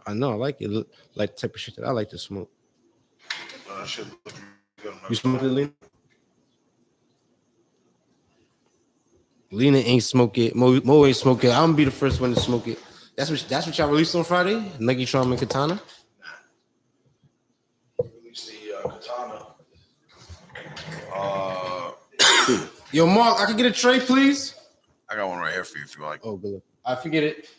I know. I like it. Like the type of shit that I like to smoke. Shit look good. You smoke it, Lena? Lena ain't smoke it. Mo ain't smoke it. I'm gonna be the first one to smoke it. That's what y'all released on Friday. Nuggy Charm and Katana. Release the Katana. Yo, Mark, I can get a tray, please. I got one right here for you if you like. Oh, good. I forget it.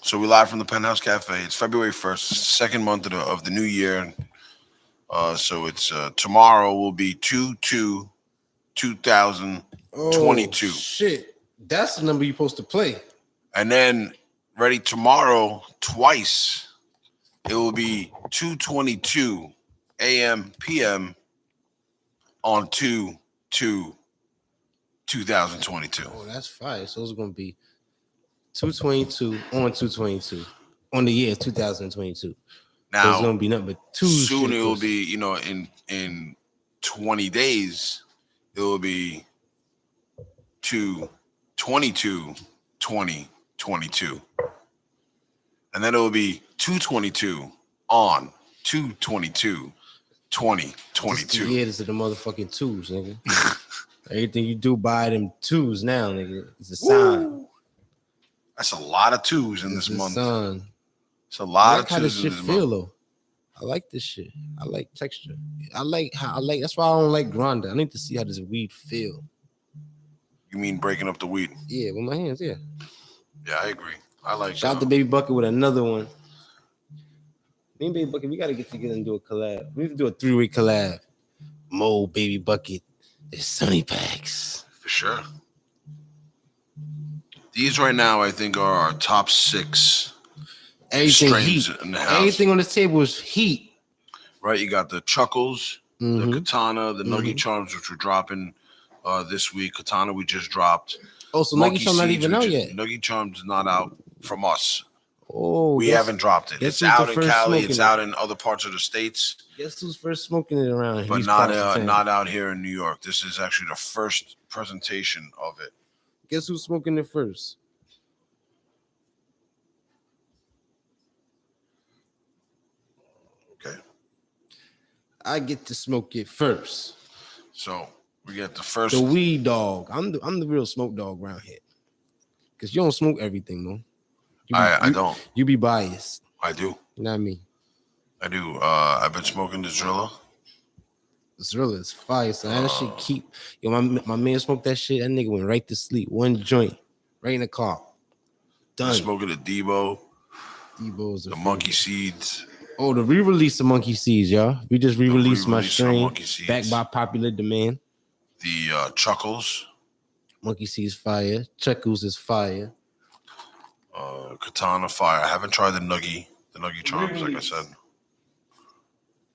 So we live from the Penthouse Cafe. It's February 1st, second month of the new year. So it's tomorrow will be 2/2/2022. Oh, shit. That's the number you're supposed to play. And then ready tomorrow twice. It will be 2:22 a.m. p.m. on 2/2/2022. Oh, that's fire. So it's gonna be 222 on 222 on the year 2022. Now so it's gonna be nothing but two. Soon it will be, in 20 days, it will be 2/22/2022. And then it will be 2/22 on 2/22/2022. Yeah, this is the motherfucking twos, nigga. Everything you do by them twos now, nigga. It's a sign. Woo! That's a lot of twos in this month. Son. It's a lot of how twos this in shit this feel month. though. I like this shit. I like texture. That's why I don't like grinder. I need to see how this weed feel. You mean breaking up the weed? Yeah, with my hands, yeah. Yeah, I agree. I like Shout out to Baby Bucket with another one. Me and Baby Bucket, we gotta get together and do a collab. We need to do a 3-way collab. Mo, Baby Bucket, and Sunni Paks. For sure. These right now, I think, are our top 6 strains in the house. Everything on this table is heat. Right, you got the Chuckles, the Katana, the Nuggy Charms, which we're dropping this week. Katana we just dropped. Oh, so Nuggy Charms not even out yet? Nuggy Charms is not out from us. Oh, we haven't dropped it. It's out in Cali. It's out in other parts of the states. Guess who's first smoking it around here? But not out here in New York. This is actually the first presentation of it. Guess who's smoking it first? Okay. I get to smoke it first. So we get the first. The weed dog. I'm the real smoke dog around here. Cause you don't smoke everything, though. I don't. You be biased. I do. Not me. I do. I've been smoking the Drilla. Drilla is fire. So that shit keep. Yo, my man smoked that shit. That nigga went right to sleep. One joint, right in the car. Done. I'm smoking the Debo. Debo's the Monkey Seeds. Oh, the re-release of Monkey Seeds, y'all. We just re-released my strain backed by popular demand. The Chuckles. Monkey Seeds fire. Chuckles is fire. Katana fire. I haven't tried the Nuggy Charms, like I said.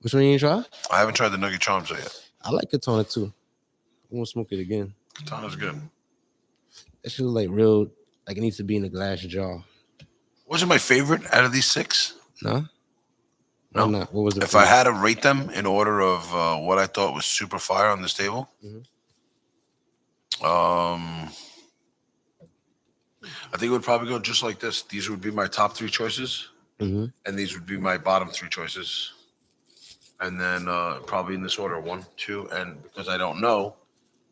Which one you ain't try? I haven't tried the Nuggy Charms yet. I like Katana too. I won't smoke it again. Katana's good. That shit like real, like it needs to be in a glass jar. Was it my favorite out of these 6? No. No. Not. What was it? If I had to rate them in order of what I thought was super fire on this table, I think it would probably go just like this. These would be my top 3 choices, and these would be my bottom 3 choices. And then probably in this order, 1, 2, and because I don't know,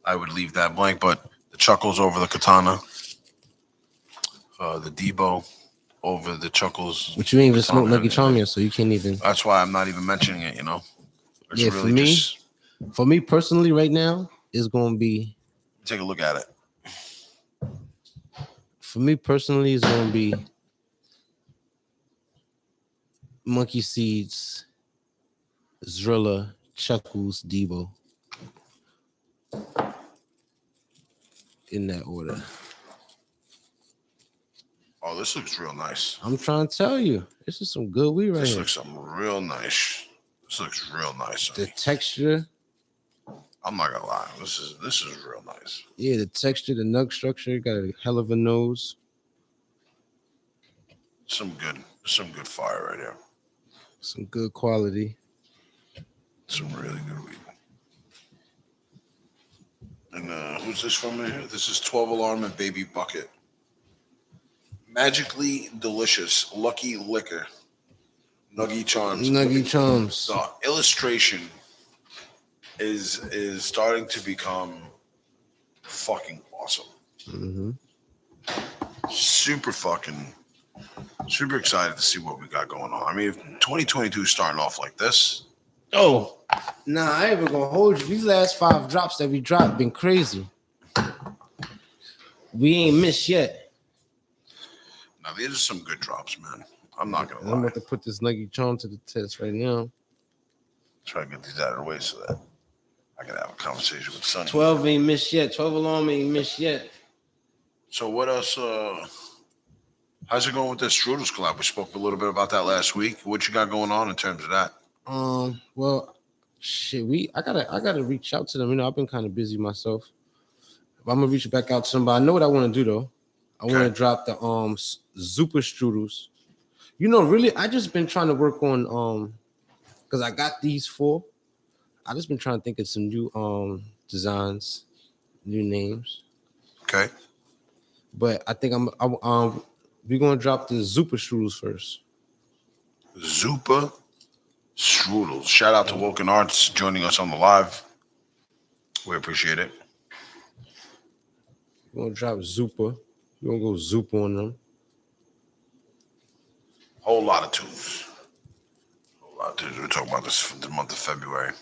I would leave that blank. But the Chuckles over the Katana, the Debo over the Chuckles. But you ain't even smoked Nuggy Charm yet, so you can't even. That's why I'm not even mentioning it. It's yeah, really for me personally, right now, it's gonna be. Take a look at it. For me personally, it's gonna be Monkey Seeds, Drilla, Chuckles, Debo. In that order. Oh, this looks real nice. I'm trying to tell you, this is some good weed right here. This looks real nice. This looks real nice. The texture. I'm not gonna lie. This is real nice. Yeah, the texture, the nug structure, got a hell of a nose. Some good fire right here. Some good quality. Some really good weed. And who's this from here? This is 12 Alarm and Baby Bucket. Magically delicious, lucky liquor, Nuggy Charms. Nuggy Charms. The illustration is starting to become fucking awesome. Mm-hmm. Super excited to see what we got going on. I mean, if 2022 is starting off like this. Oh, nah, I ain't even gonna hold you. These last 5 drops that we dropped been crazy. We ain't missed yet. Now, these are some good drops, man. I'm not gonna lie. I'm about to put this Nuggy Charm to the test right now. Try to get these out of the way so that I can have a conversation with Sunny. 12 ain't missed yet. 12 alarm ain't missed yet. So what else? How's it going with this Strudels collab? We spoke a little bit about that last week. What you got going on in terms of that? Well, shit, I gotta reach out to them. You know, I've been kind of busy myself. But I'm gonna reach back out to them. But I know what I want to do though. I want to drop the Super Strudels. You know, really, I just been trying to work on because I got these 4. I just been trying to think of some new designs, new names. Okay. But I think we're gonna drop the Super Strudels first. Super Strudels. Shout out to Woken Arts joining us on the live. We appreciate it. We're gonna drop Zupa. We're gonna go Zupa on them. Whole lot of tunes. We're talking about this for the month of February.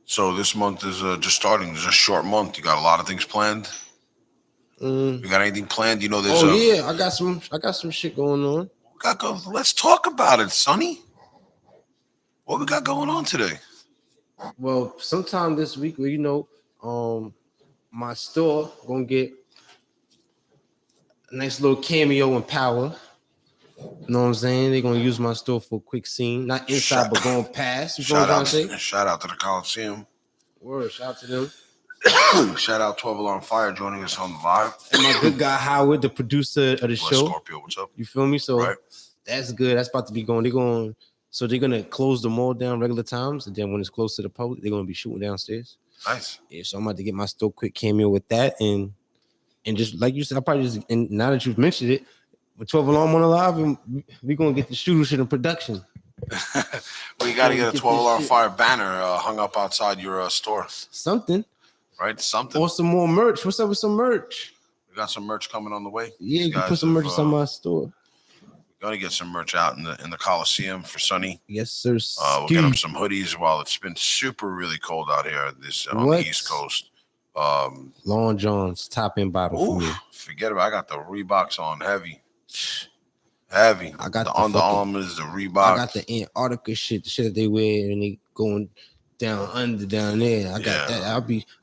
So this month is just starting. It's a short month. You got a lot of things planned. You got anything planned? You know, there's. Yeah, I got some shit going on. Let's talk about it, Sonny. What we got going on today? Well, sometime this week, you know, my store gonna get a nice little cameo in Power. You know what I'm saying? They're gonna use my store for a quick scene, not inside, but going past. Shout out to the Coliseum. Word, shout out to them. Shout out 12 Alarm Fire joining us on the live. And my good guy Howard, the producer of the show. Scorpio, what's up? You feel me? So that's good. That's about to be going. They're gonna close the mall down regular times, and then when it's close to the public, they're gonna be shooting downstairs. Nice. Yeah, so I'm about to get my store quick cameo with that, and just like you said, I probably just, and now that you've mentioned it, with 12 Alarm on the live, and we're gonna get the shooter shit in production. We got to get a 12 Alarm Fire banner hung up outside your store. Something. Right? Something. Or some more merch. What's up with some merch? We got some merch coming on the way. Yeah, you can put some merch on my store. We're gonna get some merch out in the Coliseum for Sunny. Yes, sir. We'll get him some hoodies while it's been super really cold out here on the East Coast. Long John's top and bottom for me. Forget about it. I got the Reeboks on heavy. I got the Under Armours, the Reebok. I got the Antarctica shit, the shit that they wear and they going down there. I got that.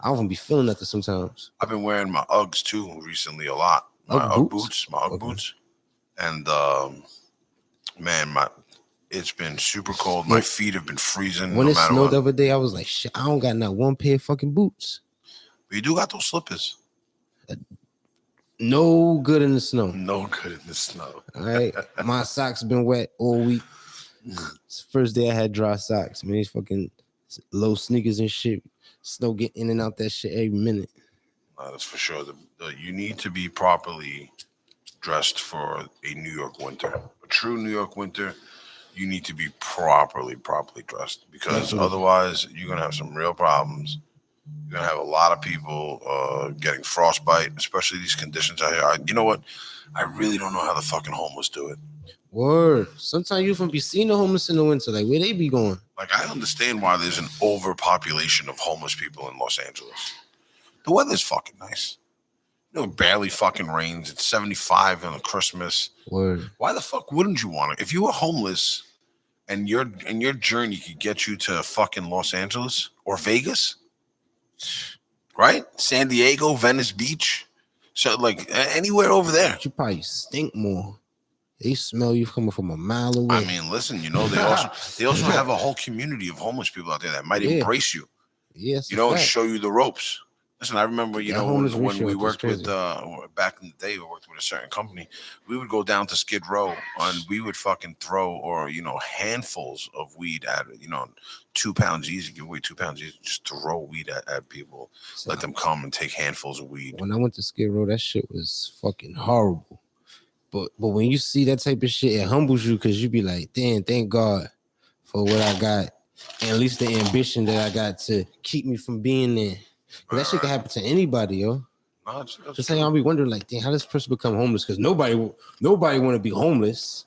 I don't be feeling that sometimes. I've been wearing my Uggs too recently a lot. My Ugg boots. And man, it's been super cold. My feet have been freezing. When it snowed the other day, I was like, shit, I don't got not one pair of fucking boots. But you do got those slippers. No good in the snow. All right. My socks been wet all week. It's the first day I had dry socks. Man, these fucking low sneakers and shit. Snow get in and out that shit every minute. That's for sure. You need to be properly dressed for a New York winter. A true New York winter, you need to be properly dressed, because otherwise you're going to have some real problems. You're going to have a lot of people getting frostbite, especially these conditions out here. You know what? I really don't know how the fucking homeless do it. Word. Sometimes you even be seeing the homeless in the winter. Like, where they be going? Like, I understand why there's an overpopulation of homeless people in Los Angeles. The weather's fucking nice. You know, it barely fucking rains. It's 75 on Christmas. Word. Why the fuck wouldn't you want it? If you were homeless and your journey could get you to fucking Los Angeles or Vegas, right? San Diego, Venice Beach, so like anywhere over there. You probably stink more. They smell you coming from a mile away. I mean, listen, you know, they also have a whole community of homeless people out there that might embrace you. Yes, you know, and show you the ropes. Listen, I remember, That homeless when we ratio is worked with, crazy. back in the day, we worked with a certain company. We would go down to Skid Row and we would fucking throw, or, handfuls of weed at, 2 pounds easy, give away 2 pounds easy, just throw weed at people, So let them come and take handfuls of weed. when I went to Skid Row, that shit was fucking horrible. But when you see that type of shit, it humbles you because you be like, damn, thank God for what I got. And at least the ambition that I got to keep me from being there. Because that shit can happen to anybody, yo. No, Just like I'll be wondering, like, damn, how does this person become homeless? Because nobody want to be homeless.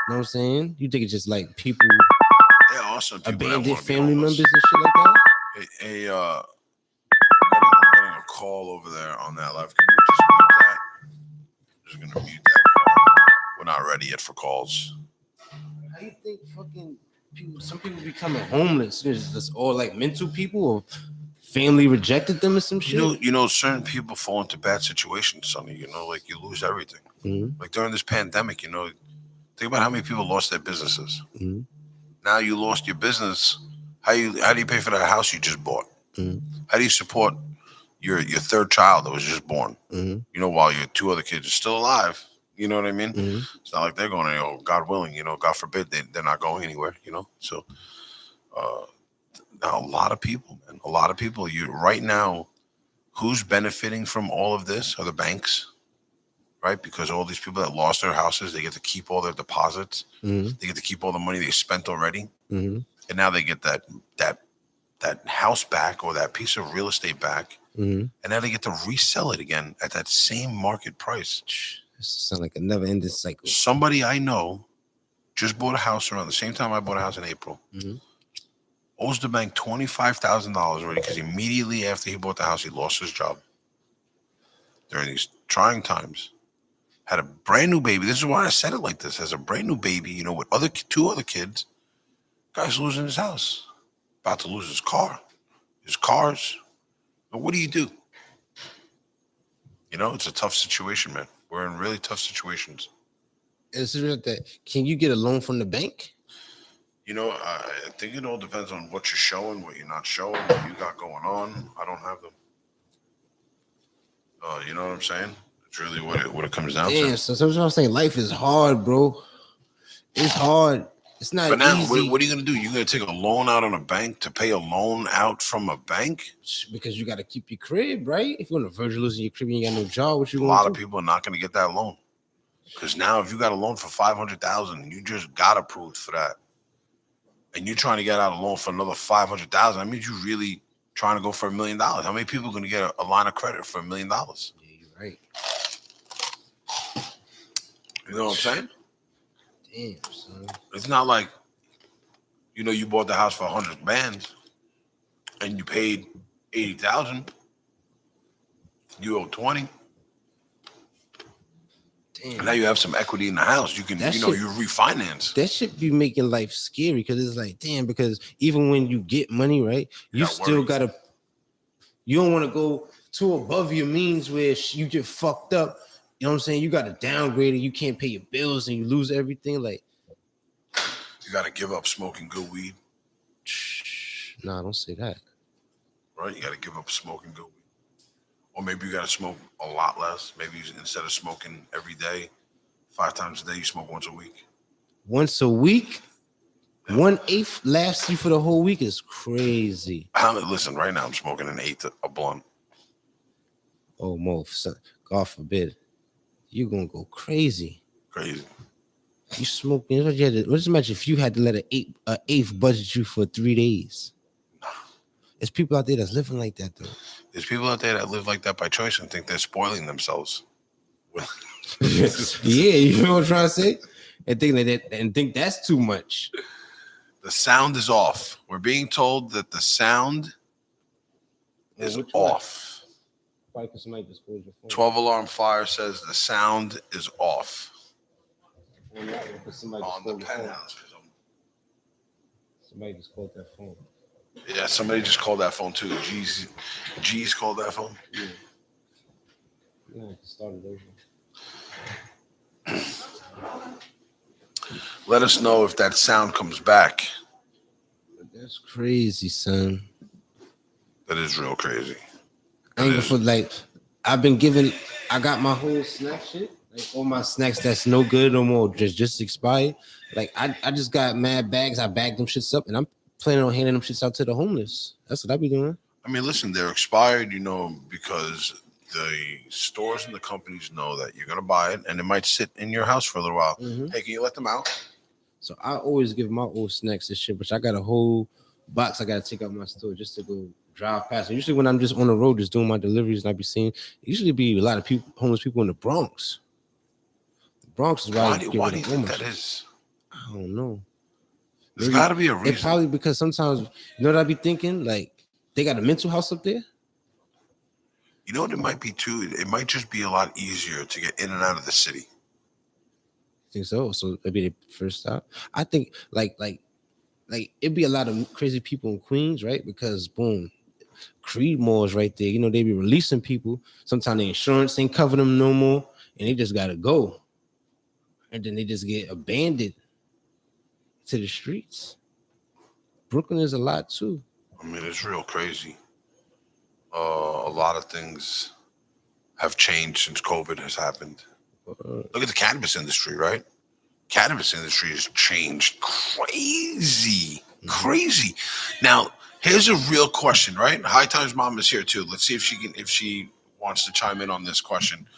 You know what I'm saying? You think it's just like people, awesome people abandoned family members and shit like that? Hey, I'm getting a call over there on that live. Can you just mute that? Just gonna mute that call. We're not ready yet for calls. How you think fucking people? Some people becoming homeless. It's all like mental people, or family rejected them or some shit. Certain people fall into bad situations, Sonny. Like you lose everything. Mm-hmm. Like during this pandemic, think about how many people lost their businesses. Mm-hmm. Now you lost your business. How do you pay for that house you just bought? Mm-hmm. How do you support your third child that was just born? Mm-hmm. While your 2 other kids are still alive. You know what I mean? Mm-hmm. It's not like they're going, God willing, God forbid, they're not going anywhere, So now a lot of people, man, right now, who's benefiting from all of this are the banks, right? Because all these people that lost their houses, they get to keep all their deposits. Mm-hmm. They get to keep all the money they spent already. Mm-hmm. And now they get that house back, or that piece of real estate back. Mm-hmm. And now they get to resell it again at that same market price. This sounds like a never-ending cycle. Somebody I know just bought a house around the same time I bought a house in April. Mm-hmm. Owes the bank $25,000 already because immediately after he bought the house, he lost his job. During these trying times, had a brand new baby. This is why I said it like this. Has a brand new baby, with 2 other kids. Guy's losing his house, about to lose his car, his cars. But what do you do? It's a tough situation, man. We're in really tough situations. Can you get a loan from the bank? I think it all depends on what you're showing, what you're not showing, what you got going on. I don't have them. You know what I'm saying? It's really what it comes down to. So sometimes I'm saying life is hard, bro. It's hard. It's not But now, easy. what are you going to do? You're going to take a loan out on a bank to pay a loan out from a bank? Because you got to keep your crib, right? If you're on the verge of losing your crib and you got no job, what you going to do? A lot of people are not going to get that loan. Because now if you got a loan for $500,000, you just got approved for that. And you're trying to get out a loan for another $500,000. That means you're really trying to go for $1 million. How many people are going to get a line of credit for $1 million? Yeah, you're right. You know what I'm saying? Damn, son. It's not like, you bought the house for 100 bands and you paid 80,000. You owe 20. Damn. And now you have some equity in the house. You can, you refinance. That should be making life scary because it's like, damn, because even when you get money, right, you still got to, you don't want to go too above your means where you just fucked up. You know what I'm saying? You got to downgrade it. You can't pay your bills and you lose everything. Like, you got to give up smoking good weed. Nah, don't say that. Right? You got to give up smoking good weed. Or maybe you got to smoke a lot less. Maybe instead of smoking every day, 5 times a day, you smoke once a week. Once a week? Yeah. 1/8 lasts you for the whole week is crazy. Listen, right now I'm smoking an 1/8 a blunt. Oh, Mo, God forbid. You're going to go crazy. Crazy. You smoking. What's the matter if you had to let an eighth budget you for 3 days? There's people out there that's living like that, though. There's people out there that live like that by choice and think they're spoiling themselves. Yeah, you know what I'm trying to say? And think that's too much. The sound is off. We're being told that the sound is off. Probably because somebody just closed your phone. 12 alarm fire says the sound is off. On the penthouse. Somebody just called that phone. Yeah, somebody just called that phone too. G's called that phone. Yeah. Yeah, I can start it over. Let us know if that sound comes back. That's crazy, son. That is real crazy. I ain't for like I've been given. I got my whole snack shit. Like all my snacks that's no good no more, just expired. Like I just got mad bags. I bagged them shits up, and I'm planning on handing them shits out to the homeless. That's what I be doing. I mean, listen, they're expired, because the stores and the companies know that you're gonna buy it, and it might sit in your house for a little while. Mm-hmm. Hey, can you let them out? So I always give my old snacks and shit, which I got a whole box I gotta take out my store just to go drive past. And usually when I'm just on the road just doing my deliveries and I be seeing usually be a lot of people, homeless people in the Bronx. The Bronx is why do you think that is? I don't know. There's got to be a reason. It's probably because sometimes what I be thinking, like they got a mental house up there. You know what it might be too? It might just be a lot easier to get in and out of the city. Think so? So maybe the first stop. I think like it'd be a lot of crazy people in Queens, right? Because boom, Creed Malls right there. They be releasing people. Sometimes the insurance ain't cover them no more, and they just gotta go. And then they just get abandoned to the streets. Brooklyn is a lot too. I mean, it's real crazy. A lot of things have changed since COVID has happened. Look at the cannabis industry, right? Cannabis industry has changed crazy. Now, here's a real question, right? High Times Mom is here too. Let's see if she wants to chime in on this question.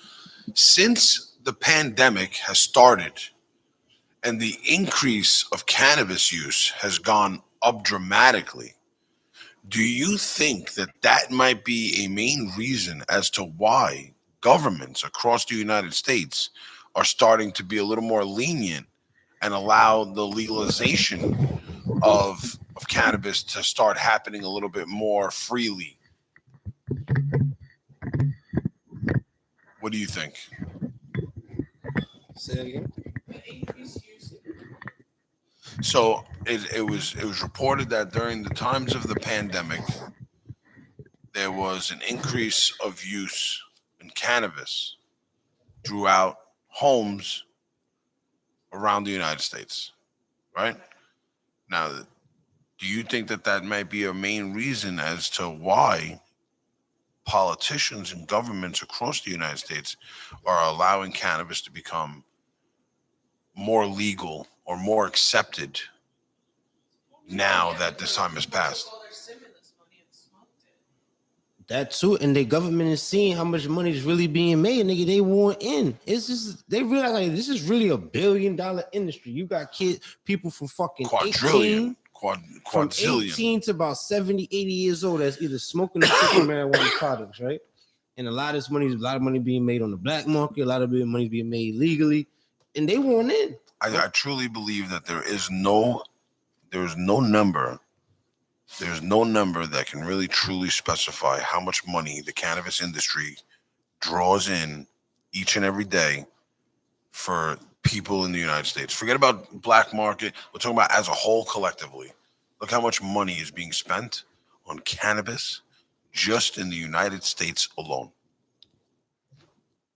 Since the pandemic has started and the increase of cannabis use has gone up dramatically, do you think that might be a main reason as to why governments across the United States are starting to be a little more lenient and allow the legalization of cannabis to start happening a little bit more freely? What do you think? Say that again. So it was reported that during the times of the pandemic, there was an increase of use in cannabis throughout homes around the United States, right? Now, do you think that might be a main reason as to why politicians and governments across the United States are allowing cannabis to become more legal or more accepted now that this time has passed? That too, and the government is seeing how much money is really being made, nigga. They want in. It's just they realize like this is really $1 billion industry. You got people from fucking quadrillion, 18, from quadrillion. 18 to about 70, 80 years old that's either smoking or taking marijuana products, right? And a lot of money being made on the black market, a lot of money being made legally, and they want in. I truly believe that there's no number that can really truly specify how much money the cannabis industry draws in each and every day for people in the United States. Forget about black market. We're talking about as a whole collectively. Look how much money is being spent on cannabis just in the United States alone.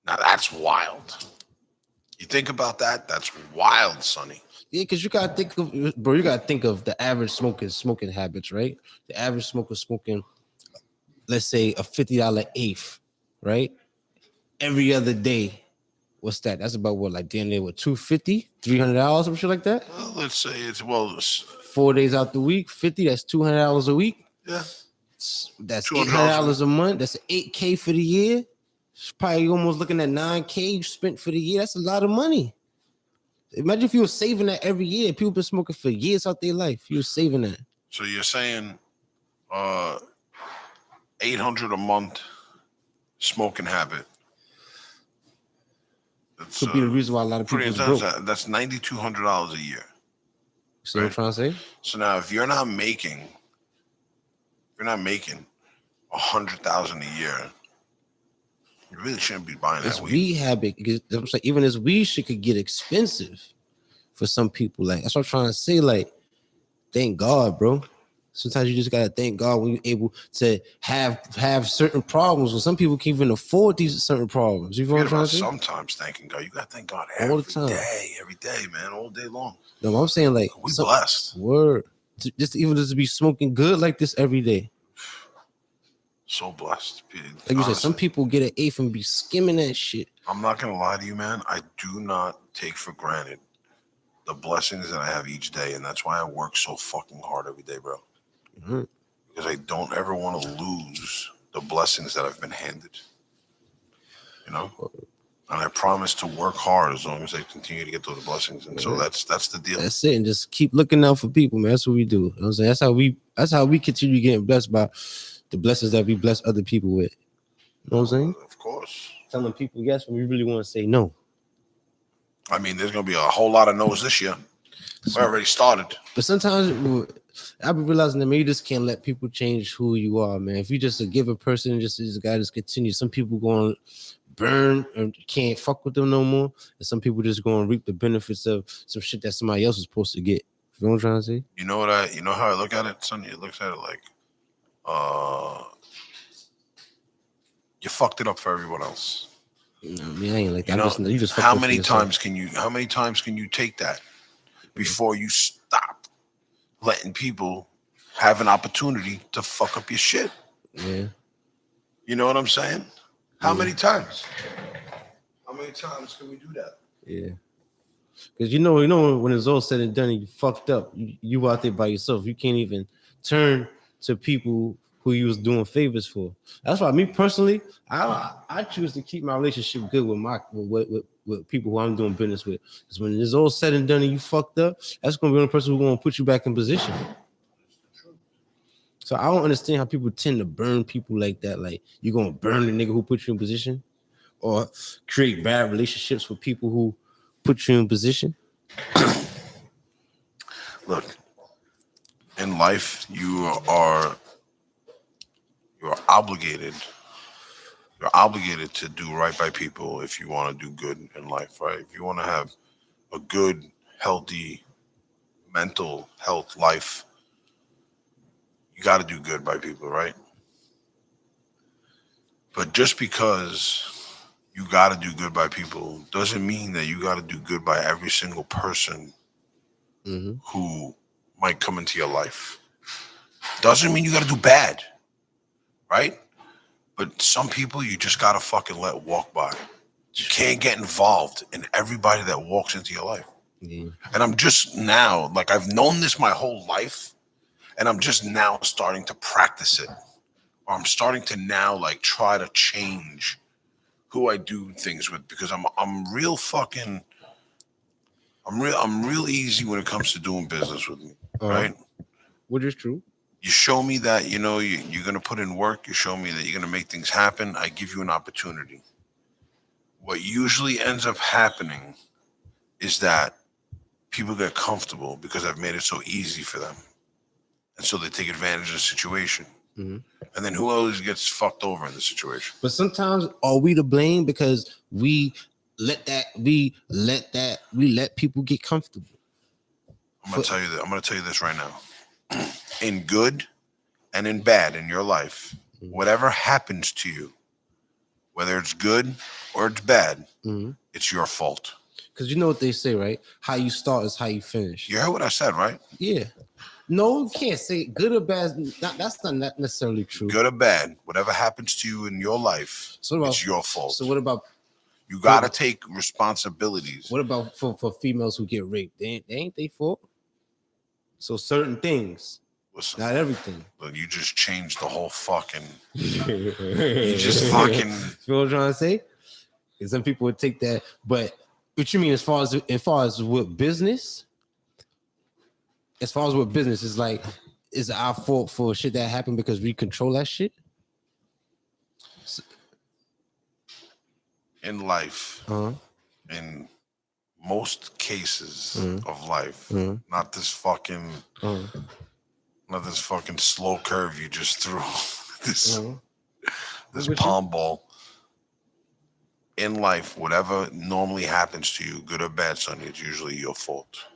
Now that's wild. You think about that? That's wild, Sonny. Yeah, because you gotta think of the average smoker's smoking habits, right? The average smoker smoking, let's say a $50 eighth, right? Every other day. What's that? That's about what, like damn near what, $250, $300, some shit like that? Well, let's say it's 4 days out the week, 50, that's $200 a week. Yeah. That's $800 a month. That's $8K for the year. It's probably almost looking at $9K you spent for the year. That's a lot of money. Imagine if you were saving that every year. People been smoking for years out their life. You were saving that. So you're saying $800 a month smoking habit. That's, could be the reason why a lot of people broke. That's $9,200 a year. See what I'm trying to say? So now if you're not making $100,000 a year, you really shouldn't be buying that weed. Habit, because I'm saying, even this weed shit could get expensive for some people. Like that's what I'm trying to say. Like, thank God, bro. Sometimes you just gotta thank God when you're able to have certain problems. When some people can't even afford these certain problems. You know what I'm trying to say? Sometimes thanking God, you gotta thank God every day, man, all day long. No, I'm saying like we blessed. Word, just to be smoking good like this every day. So blessed. Like you said, some people get an eighth and be skimming that shit. I'm not gonna lie to you, man. I do not take for granted the blessings that I have each day, and that's why I work so fucking hard every day, bro. Mm-hmm. Because I don't ever want to lose the blessings that I've been handed. You know? And I promise to work hard as long as I continue to get those blessings. And so that's the deal. That's it. And just keep looking out for people, man. That's what we do. You know what I'm saying? That's how we continue getting blessed by the blessings that we bless other people with. You know what I'm saying? Of course. Telling people yes when we really want to say no. I mean, there's gonna be a whole lot of no's this year. We already started. But sometimes I've been realizing that maybe you just can't let people change who you are, man. If you just a given person and just this guy just continue, some people going to burn and can't fuck with them no more, and some people just going to reap the benefits of some shit that somebody else was supposed to get. You know what I'm trying to say? You know how I look at it, Sonny? It looks at it like, you fucked it up for everyone else. No, I mean, I ain't like that. You just how many times can you take that before you stop letting people have an opportunity to fuck up your shit? Yeah. You know what I'm saying? How many times? How many times can we do that? Yeah. Because you know when it's all said and done and you fucked up, you out there by yourself. You can't even turn to people who you was doing favors for. That's why me personally, I choose to keep my relationship good with people who I'm doing business with. Because when it's all said and done and you fucked up, that's gonna be the person who's gonna put you back in position. So I don't understand how people tend to burn people like that. Like you're gonna burn the nigga who put you in position, or create bad relationships with people who put you in position. Look, in life, you're obligated. You're obligated to do right by people if you want to do good in life, right? If you want to have a good, healthy, mental health life, you got to do good by people, right? But just because you got to do good by people doesn't mean that you got to do good by every single person who might come into your life. Doesn't mean you got to do bad, right? But some people you just got to fucking let walk by. You can't get involved in everybody that walks into your life. Yeah. And I'm just now, like I've known this my whole life, and I'm just now starting to practice it. Or I'm starting to now like try to change who I do things with, because I'm real easy when it comes to doing business with me, right? Which is true. You show me that, you're going to put in work. You show me that you're going to make things happen. I give you an opportunity. What usually ends up happening is that people get comfortable because I've made it so easy for them. And so they take advantage of the situation. Mm-hmm. And then who always gets fucked over in the situation? But sometimes are we to blame because we let people get comfortable? I'm gonna tell you this right now. In good and in bad in your life, whatever happens to you, whether it's good or it's bad, it's your fault. Because you know what they say, right? How you start is how you finish. You heard what I said, right? Yeah. No, you can't say good or bad. That's not necessarily true. Good or bad, whatever happens to you in your life, it's your fault. So what about? You got to take responsibilities. What about for females who get raped? They ain't their fault. So certain things, listen, not everything. But you just changed the whole fucking. You just fucking. You know what I'm trying to say? And some people would take that, but what you mean as far as with business? As far as with business, it's like, is it our fault for shit that happened because we control that shit? In life, in most cases of life, not this fucking slow curve you just threw, this palm ball. In life, whatever normally happens to you, good or bad, Sonny, it's usually your fault.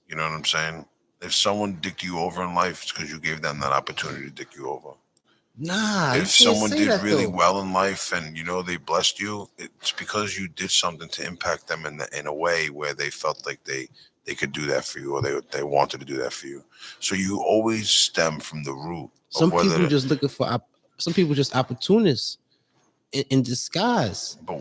You know what I'm saying? If someone dicked you over in life, it's because you gave them that opportunity to dick you over. Nah, if someone did really well in life and they blessed you, it's because you did something to impact them in a way where they felt like they could do that for you, or they wanted to do that for you. So you always stem from the root. Some people just looking for Some people just opportunists in disguise. But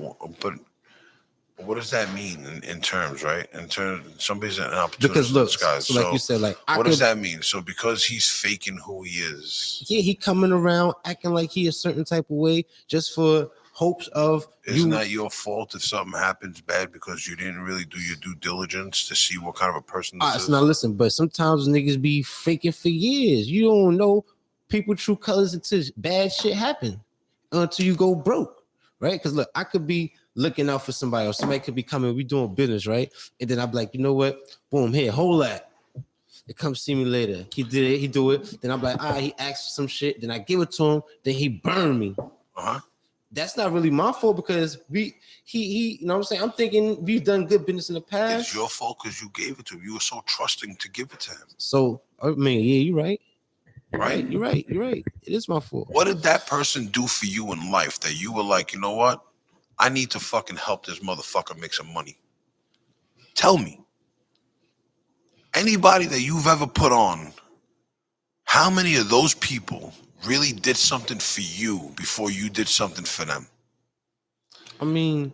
what does that mean in terms, right? In terms, somebody's an opportunist Because look, in disguise. so like you said, like what does that mean? So because he's faking who he is, yeah, he coming around acting like he a certain type of way just for hopes of isn't that your fault if something happens bad because you didn't really do your due diligence to see what kind of a person this is? Now listen, but sometimes niggas be faking for years. You don't know people true colors until bad shit happen, until you go broke, right? Because look, I could be looking out for somebody, or somebody could be coming, we doing business, right? And then I'm like, you know what? Boom, here, hold that. It comes see me later. He did it, he do it. Then I'm like, he asked for some shit. Then I give it to him. Then he burned me. That's not really my fault because he you know what I'm saying? I'm thinking we've done good business in the past. It's your fault because you gave it to him. You were so trusting to give it to him. So I mean, yeah, you're right. Right, you're right. It is my fault. What did that person do for you in life that you were like, you know what? I need to fucking help this motherfucker make some money. Tell me. Anybody that you've ever put on, how many of those people really did something for you before you did something for them? I mean,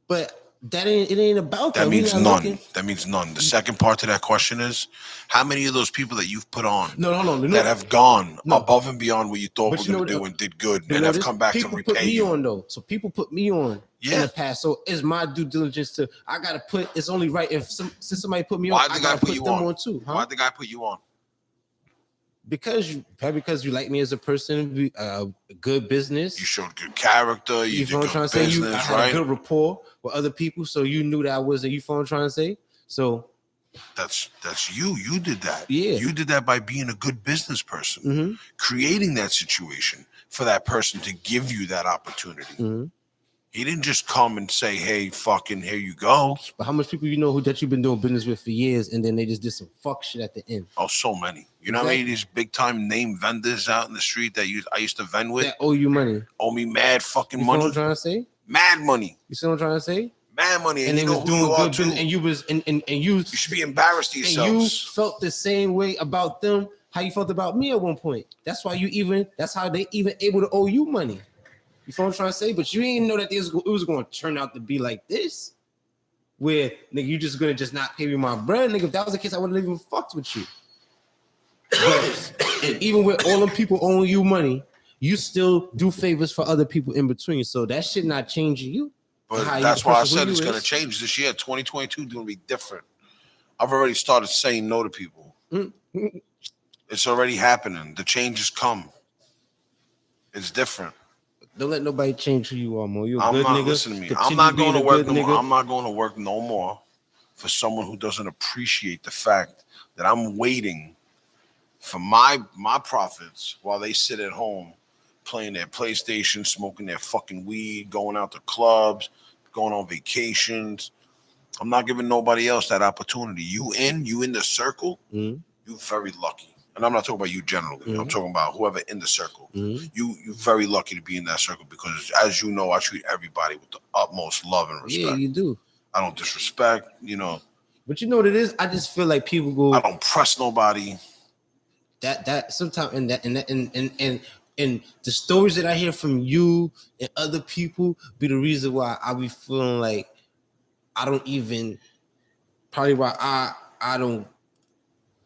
but it ain't about that. That means none. That means none. The second part to that question is, how many of those people that you've put on that have gone above and beyond what you thought were going to do and did good and have come back to repay you? People put me on though. So people put me on in the past. So it's my due diligence to, I got to put, it's only right if since somebody put me on, I got to put them on too. Huh? Why'd the guy put you on? Because you like me as a person, good business. You showed good character. You did good business, I had a good rapport with other people, so you knew that I wasn't. You know what I'm trying to say? So that's you. You did that. Yeah, you did that by being a good business person, creating that situation for that person to give you that opportunity. He didn't just come and say, "Hey, fucking, here you go." But how much people you know that you've been doing business with for years, and then they just did some fuck shit at the end? Oh, so many. You know how many of these big time name vendors out in the street that I used to vend with? That owe you money. Owe me mad fucking You money. know what I'm trying to say? Mad money. You see what I'm trying to say? Mad money. And they was doing good business, and you was and you. You should be embarrassed of yourselves. And you felt the same way about them how you felt about me at one point. That's why that's how they even able to owe you money. You know what I'm trying to say? But you didn't know that it was going to turn out to be like this. Where, nigga, you just going to just not pay me my bread. Nigga, if that was the case, I wouldn't even fucked with you. But even with all them people owing you money, you still do favors for other people in between. So that shit not changing you. But that's why I said it's going to change this year. 2022 is going to be different. I've already started saying no to people. It's already happening. The changes come. It's different. Don't let nobody change who you are, Mo. You're a I'm good not nigga. Listen to me. I'm not going to work no more. I'm not going to work no more for someone who doesn't appreciate the fact that I'm waiting for my profits while they sit at home playing their PlayStation, smoking their fucking weed, going out to clubs, going on vacations. I'm not giving nobody else that opportunity. You in the circle, you're very lucky. And I'm not talking about you generally. I'm talking about whoever in the circle. You're very lucky to be in that circle because, as you know, I treat everybody with the utmost love and respect. Yeah, you do. I don't disrespect, you know. But you know what it is? I just feel like people go. I don't press nobody. That sometimes and the stories that I hear from you and other people be the reason why I be feeling like I don't even probably why I don't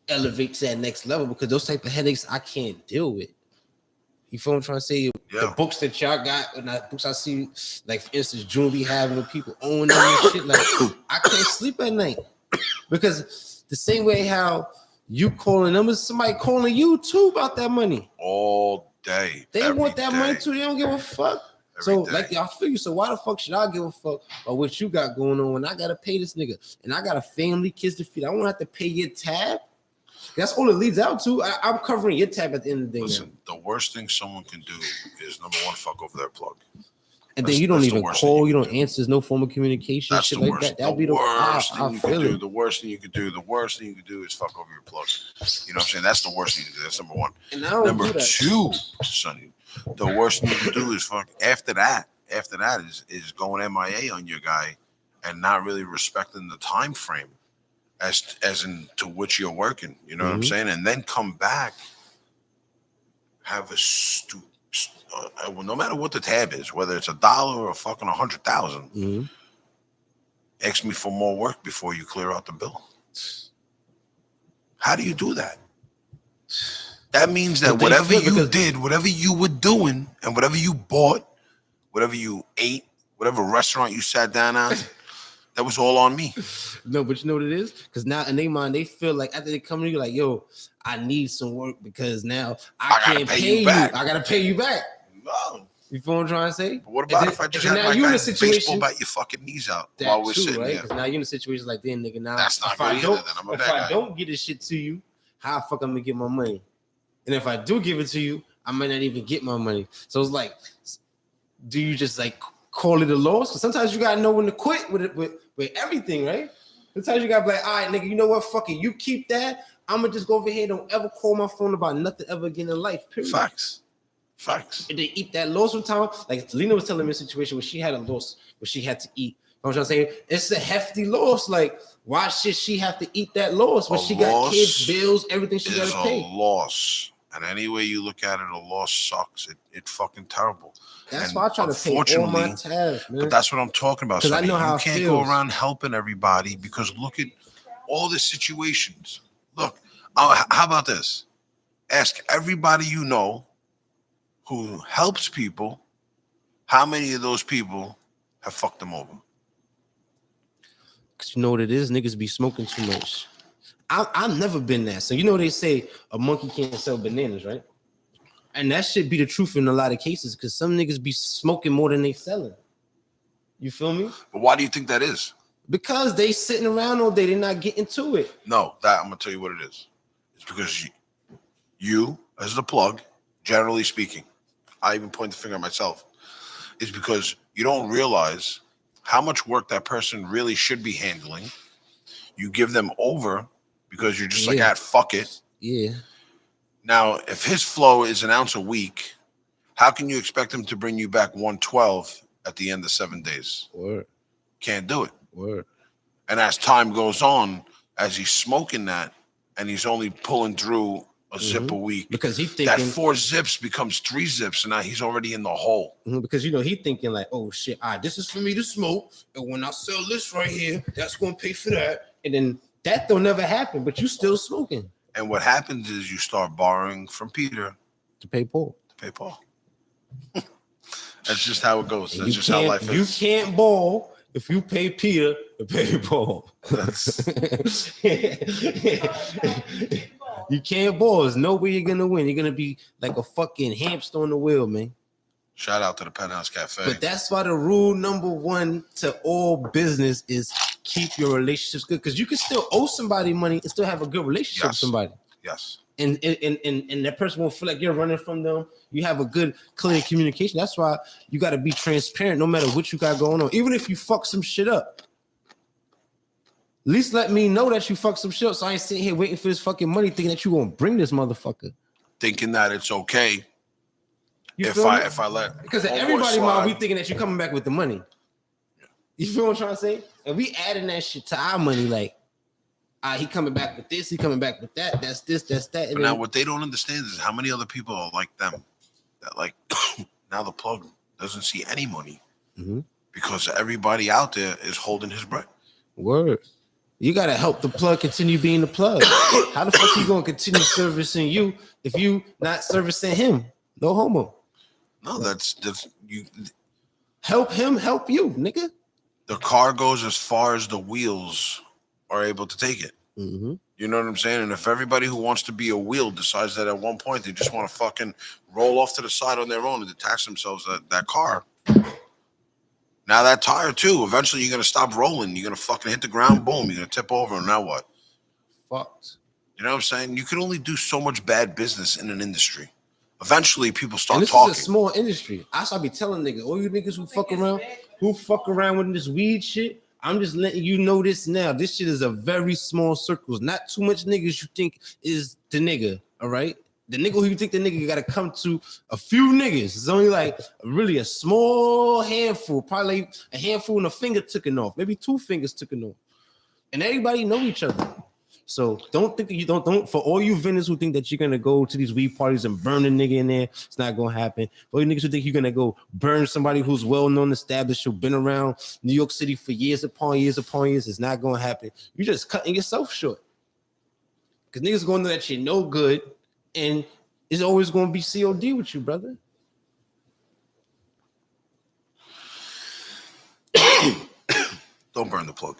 elevate to that next level because those type of headaches I can't deal with. You feel what I'm trying to say? Yeah. The books that y'all got, and the books I see, like for instance, June be having with people owning them and shit. Like I can't sleep at night because the same way how you calling them is somebody calling you too about that money all day. They want that money too. They don't give a fuck. Like y'all figure. So why the fuck should I give a fuck about what you got going on when I gotta pay this nigga and I got a family, kids to feed? I won't have to pay your tab. That's all it leads out to. I'm covering your tab at the end of the day. Listen, the worst thing someone can do is number one, fuck over their plug. And then you don't even call, you don't answer, there's no form of communication, that's shit the like worst. that. That'd be the worst thing you could do. The worst thing you could do. The worst thing you could do is fuck over your plug. You know what I'm saying? That's the worst thing you could do. That's number one. And I don't number do that. Two, Sonny, the worst thing you could do is fuck. After that is going MIA on your guy and not really respecting the time frame as in to which you're working. You know what I'm saying? And then come back have a well, no matter what the tab is, whether it's $1 or fucking 100,000, ask me for more work before you clear out the bill. How do you do that? That means that whatever you did, whatever you were doing, and whatever you bought, whatever you ate, whatever restaurant you sat down at, that was all on me. No, but you know what it is? Because now in their mind, they feel like after they come to you, like, yo, I need some work because now I can't pay you. I gotta pay you back. No. You feel what I'm trying to say? But what about if I just had my guy baseball bat your fucking knees out while we're sitting right? here? Because now you're in a situation like, then, nigga, now that's not good either. Then I'm a bad guy. If I don't get this shit to you, how the fuck I'm gonna get my money? And if I do give it to you, I might not even get my money. So it's like, do you just like call it a loss? Because sometimes you gotta know when to quit with everything, right? Sometimes you gotta be like, all right, nigga, you know what? Fuck it. You keep that. I'm gonna just go over here. Don't ever call my phone about nothing ever again in life. Period. Facts. And they eat that loss from time. Like Lena was telling me a situation where she had a loss where she had to eat. You know what I'm saying? It's a hefty loss. Like, why should she have to eat that loss when she got kids, bills, everything she gotta pay? It's a loss. And any way you look at it, a loss sucks. It fucking terrible. That's why I try to pay all my tabs, man. But that's what I'm talking about. Because I know how you can't go around helping everybody because look at all the situations. Look, how about this? Ask everybody you know who helps people, how many of those people have fucked them over? Because you know what it is? Niggas be smoking too much. I've never been that. So you know they say a monkey can't sell bananas, right? And that should be the truth in a lot of cases because some niggas be smoking more than they selling. You feel me? But why do you think that is? Because they sitting around all day, they're not getting to it. No, I'm gonna tell you what it is. It's because you as the plug, generally speaking, I even point the finger at myself, is because you don't realize how much work that person really should be handling. You give them over because you're just like, fuck it. Yeah. Now, if his flow is an ounce a week, how can you expect him to bring you back 112 at the end of 7 days? Word. Can't do it. Word. And as time goes on, as he's smoking that, and he's only pulling through a zip a week, because he thinking that 4 zips becomes 3 zips, and now he's already in the hole. Because you know he thinking like, oh shit, all right, this is for me to smoke, and when I sell this right here, that's gonna pay for that, and then that don't never happen, but you still smoking. And what happens is you start borrowing from Peter to pay Paul. That's just how it goes. That's just how life is. You can't ball if you pay Peter to pay Paul. You can't ball. There's no way you're gonna win. You're gonna be like a fucking hamster on the wheel, man. Shout out to the Penthouse Cafe. But that's why the rule number 1 to all business is keep your relationships good, because you can still owe somebody money and still have a good relationship with somebody. Yes. And that person won't feel like you're running from them. You have a good, clear communication. That's why you got to be transparent no matter what you got going on. Even if you fuck some shit up, at least let me know that you fuck some shit up, so I ain't sitting here waiting for this fucking money thinking that you gonna bring this motherfucker. Thinking that it's okay if I let, because everybody might be thinking that you're coming back with the money. You feel what I'm trying to say? And we adding that shit to our money, like, he coming back with this, he coming back with that. That's this, that's that. And now what they don't understand is how many other people are like them. That like now the plug doesn't see any money because everybody out there is holding his breath. Word. You gotta help the plug continue being the plug. How the fuck you gonna continue servicing you if you not servicing him? No homo. No, that's you. Help him, help you, nigga. The car goes as far as the wheels are able to take it. You know what I'm saying? And if everybody who wants to be a wheel decides that at one point they just want to fucking roll off to the side on their own and detach themselves that car, now that tire too, eventually you're going to stop rolling. You're going to fucking hit the ground, boom, you're going to tip over, and now what? Fucked. You know what I'm saying? You can only do so much bad business in an industry. Eventually people start talking. This is a small industry. I be telling niggas, all you niggas who fuck around with this weed shit, I'm just letting you know this now. This shit is a very small circles. Not too much niggas you think is the nigga, all right? The nigga who you think the nigga, you got to come to a few niggas. It's only like really a small handful, probably like a handful and a finger taken off. Maybe 2 fingers taken off. And everybody know each other. So don't think that you don't for all you vendors who think that you're gonna go to these weed parties and burn a nigga in there, it's not gonna happen. For you niggas who think you're gonna go burn somebody who's well known, established, who's been around New York City for years upon years, it's not gonna happen. You're just cutting yourself short. Because niggas gonna know that you're no good, and it's always gonna be COD with you, brother. Don't burn the plug.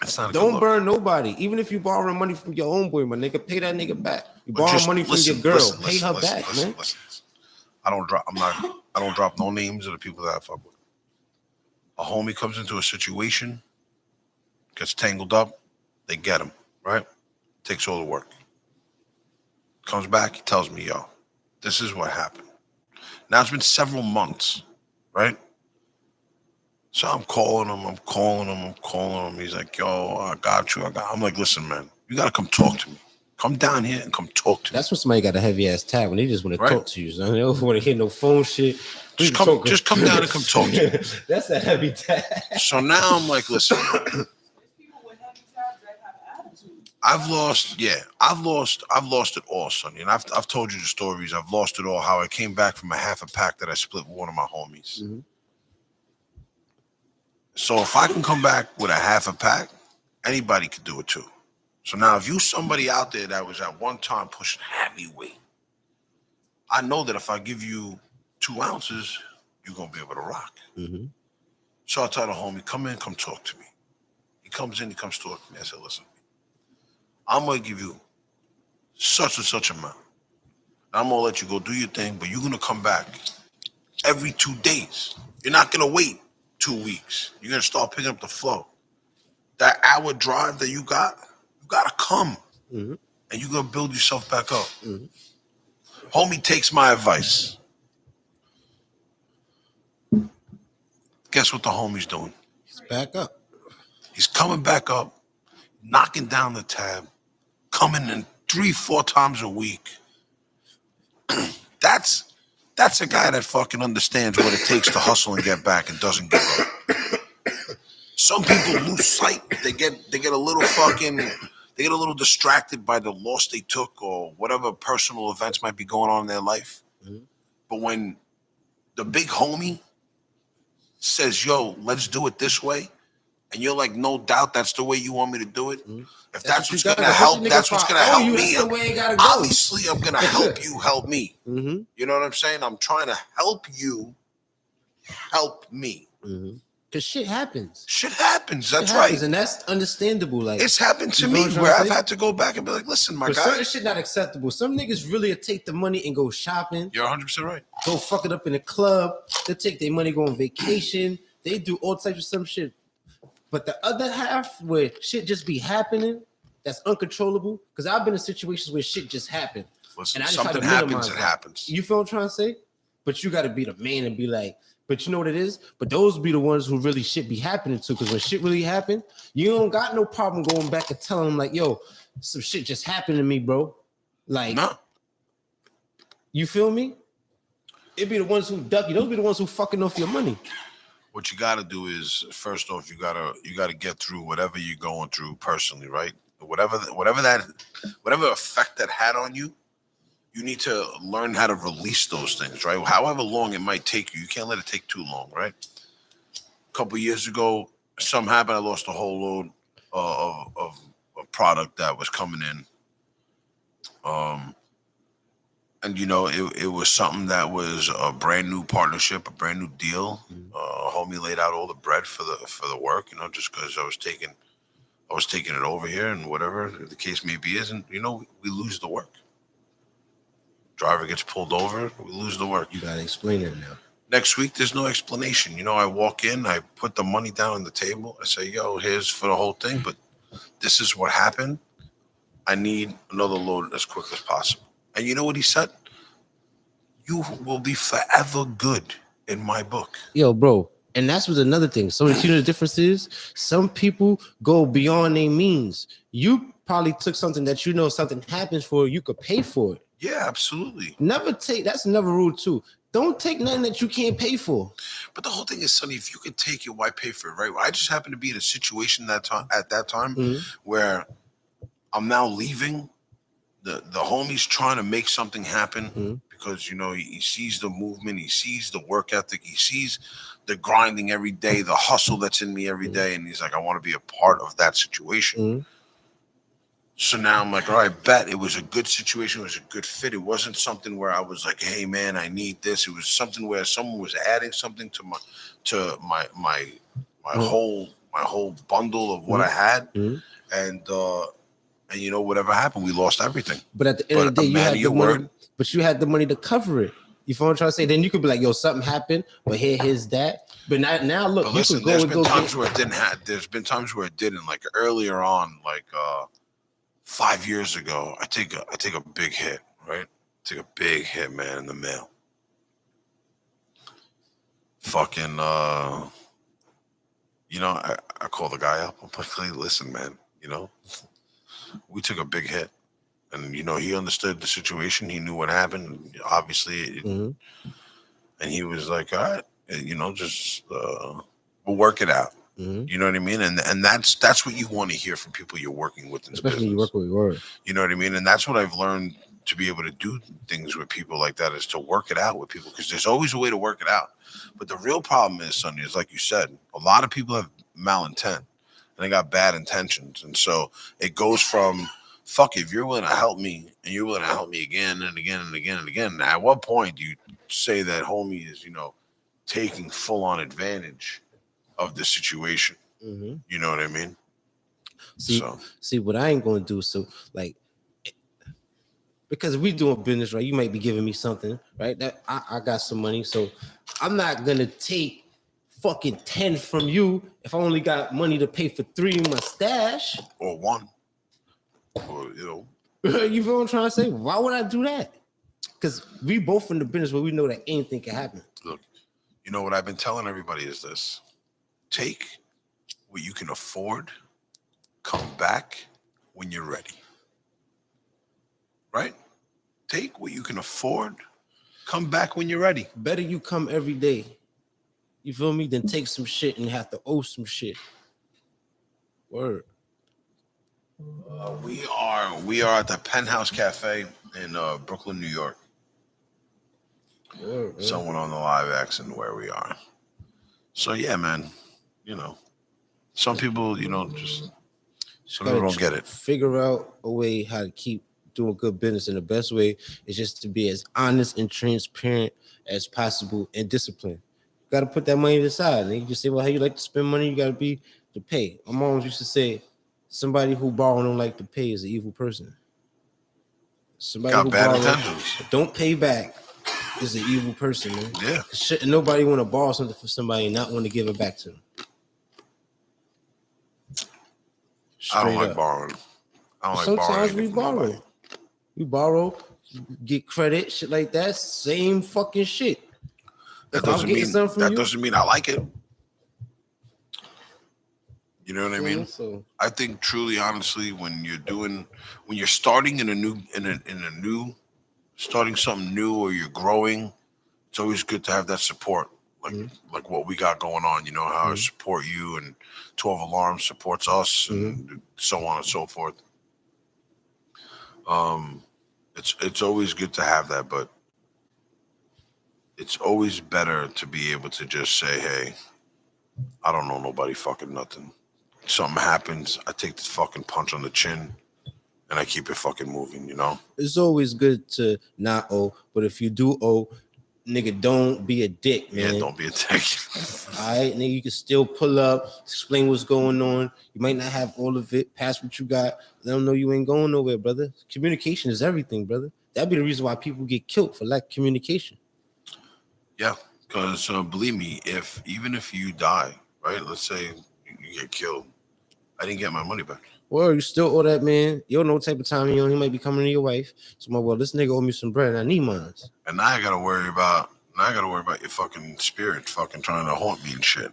It's not. Don't burn nobody. Even if you borrow money from your own boy, my nigga, pay that nigga back. You borrow money from your girl, pay her back, man. Listen. I don't drop no names of the people that I fuck with. A homie comes into a situation, gets tangled up, they get him, right? Takes all the work. Comes back, he tells me, yo, this is what happened. Now it's been several months, right? So I'm calling him. He's like, yo, I got you. I'm like, listen, man, you got to come talk to me. Come down here and come talk to me. That's when somebody got a heavy ass tab when they just want to talk to you. So they don't want to hear no phone shit. Just come down and come talk to me. That's a heavy tab. So now I'm like, listen. People with heavy tabs that have attitude. I've lost it all, Sonny. And I've told you the stories. I've lost it all. How I came back from a half a pack that I split with one of my homies. Mm-hmm. So if I can come back with a half a pack, anybody could do it too. So now if you somebody out there that was at one time pushing heavyweight, I know that if I give you 2 ounces, you're going to be able to rock. Mm-hmm. So I tell the homie, come in, come talk to me. He comes in, he comes talk to me. I said, listen, I'm going to give you such and such amount. I'm going to let you go do your thing, but you're going to come back every 2 days. You're not going to wait 2 weeks. You're going to start picking up the flow. That hour drive that you got to come. Mm-hmm. And you're going to build yourself back up. Mm-hmm. Homie takes my advice. Guess what the homie's doing? He's back up. He's coming back up, knocking down the tab, coming in 3-4 times a week. That's a guy that fucking understands what it takes to hustle and get back and doesn't give up. Some people lose sight. They get a little distracted by the loss they took or whatever personal events might be going on in their life. Mm-hmm. But when the big homie says, yo, let's do it this way, and you're like, no doubt that's the way you want me to do it. Mm-hmm. If that's what's going to help, that's what's going to help me. Obviously, I'm going to help you help me. Mm-hmm. You know what I'm saying? I'm trying to help you help me. Mm-hmm. Because shit happens. That's right. And that's understandable. Like, it's happened to me where I've had to go back and be like, listen, my guy. Certain shit not acceptable. Some niggas really take the money and go shopping. You're 100% right. Go fuck it up in a club. They take their money, go on vacation. They do all types of some shit. But the other half where shit just be happening, that's uncontrollable. Because I've been in situations where shit just happened. Listen, and something happens, it happens. You feel what I'm trying to say? But you got to be the man and be like, but you know what it is? But those be the ones who really shit be happening to. Because when shit really happen, you don't got no problem going back and telling them like, yo, some shit just happened to me, bro. Like, no. You feel me? It be the ones who duck you. Those be the ones who fucking off your money. What you gotta do is, first off, you gotta get through whatever you're going through personally, right? Whatever effect that had on you, you need to learn how to release those things, right? However long it might take you, you can't let it take too long, right? A couple years ago, something happened. I lost a whole load of a product that was coming in. And you know, it was something that was a brand new partnership, a brand new deal. Homie laid out all the bread for the work, you know, just because I was taking it over here and whatever the case may be. Isn't, you know, we lose the work. Driver gets pulled over, we lose the work. You gotta explain it now. Next week, there's no explanation. You know, I walk in, I put the money down on the table. I say, yo, here's for the whole thing, but this is what happened. I need another load as quick as possible. And you know what he said? You will be forever good in my book. Yo, bro. And that's what's another thing. So you know the difference is some people go beyond their means. You probably took something that you know something happens for, you could pay for it. Yeah, absolutely. That's another rule too. Don't take nothing that you can't pay for. But the whole thing is, Sonny, if you could take it, why pay for it, right? I just happened to be in a situation at that time where I'm now leaving. The homie's trying to make something happen because he sees the movement, he sees the work ethic, he sees the grinding every day, the hustle that's in me every day, and he's like, I want to be a part of that situation. So now I'm like, all right, bet it was a good situation, it was a good fit. It wasn't something where I was like, hey man, I need this. It was something where someone was adding something to my whole bundle of what I had, and whatever happened, we lost everything. But at the end of the day, you had the money. But you had the money to cover it. You feel what I'm trying to say? Then you could be like, yo, something happened, but here's that. But now look, but listen, there's been times where it didn't have. There's been times where it didn't. Like earlier on, like 5 years ago, I take a big hit, right? Take a big hit, man, in the mail. Fucking I call the guy up. I'm like, hey, listen, man, we took a big hit, and he understood the situation. He knew what happened, obviously, and he was like, all right, just we'll work it out. You know what I mean? And that's what you want to hear from people you're working with in especially the business. You work with word. You know what I mean? And that's what I've learned to be able to do things with people like that, is to work it out with people, because there's always a way to work it out. But the real problem is, Sonny, is like you said, a lot of people have malintent. And they got bad intentions. And so it goes from, fuck, if you're willing to help me and you're willing to help me again and again and again and again. Now, at what point do you say that homie is, taking full on advantage of the situation? You know what I mean? See what I ain't going to do. So like, because we doing business, right? You might be giving me something, right? That I got some money. So I'm not going to take fucking 10 from you if I only got money to pay for 3 in my stash or 1, or you feel what I'm trying to say? Why would I do that? Because we both in the business where we know that anything can happen. Look, what I've been telling everybody is this: take what you can afford, come back when you're ready. Right? Take what you can afford, come back when you're ready. Better you come every day. You feel me? Then take some shit and have to owe some shit. Word. We are at the Penthouse Cafe in Brooklyn, New York. Word. Someone on the live accent where we are. So yeah, man. Some people, just some people don't get it. Figure out a way how to keep doing good business, and the best way is just to be as honest and transparent as possible and disciplined. You got to put that money aside. And you just say, well, how you like to spend money, you got to be to pay. My mom used to say, somebody who borrow don't like to pay is an evil person. Somebody got who bad borrow, intentions, don't pay back is an evil person, man. Yeah. Shouldn't nobody want to borrow something from somebody and not want to give it back to them. I don't like borrowing. Sometimes we borrow. We borrow, get credit, shit like that. Same fucking shit. That doesn't mean I like it. You know what I mean? So I think truly, honestly, when you're starting starting something new, or you're growing, it's always good to have that support. Like what we got going on, how I support you, and 12 Alarms supports us, and so on and so forth. It's always good to have that, but it's always better to be able to just say, hey, I don't know nobody fucking nothing. Something happens, I take this fucking punch on the chin and I keep it fucking moving, It's always good to not owe, but if you do owe, nigga, don't be a dick, man. Yeah, don't be a dick. All right, nigga, you can still pull up, explain what's going on. You might not have all of it, pass what you got. Let them know you ain't going nowhere, brother. Communication is everything, brother. That'd be the reason why people get killed, for lack of communication. Yeah, because believe me, even if you die, right? Let's say you get killed, I didn't get my money back. Well, you still owe that man. You don't know what type of time he might be coming to your wife. So, well, this nigga owe me some bread, and I need mine. And now I gotta worry about your fucking spirit fucking trying to haunt me and shit.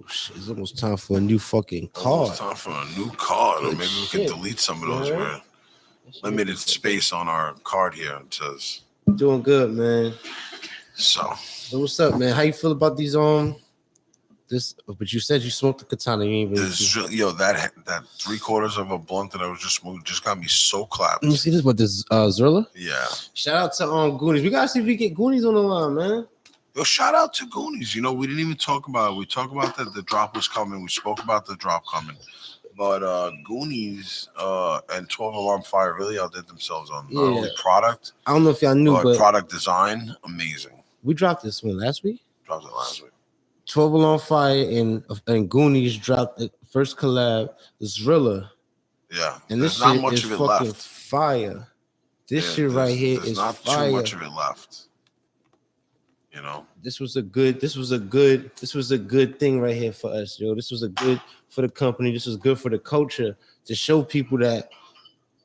Oh, shit, it's almost time for a new fucking card. It's time for a new card, or maybe we can delete some of those where limited space on our card here. It says doing good, man. So what's up, man? How you feel about these This, but you said you smoked the katana. You ain't really. Yo, that 3/4 of a blunt that I was just smoking just got me so clapped. Let me see this. What this Zerla? Yeah. Shout out to Goonies. We gotta see if we get Goonies on the line, man. Yo, shout out to Goonies. You know, we didn't even talk about it. We talked about that the drop was coming. We spoke about the drop coming. But Goonies and 12 Alarm Fire really outdid themselves on not only product. I don't know if y'all knew, but product design, amazing. We dropped this one last week. Dropped it last week. 12 Alarm Fire and Goonies dropped the first collab, Zrilla. Yeah. And this not shit much is of it fucking left. Fire. This shit right here is not fire. Too much of it left. You know, this was a good thing right here for us, yo. This was a good for the company. This was good for the culture to show people that,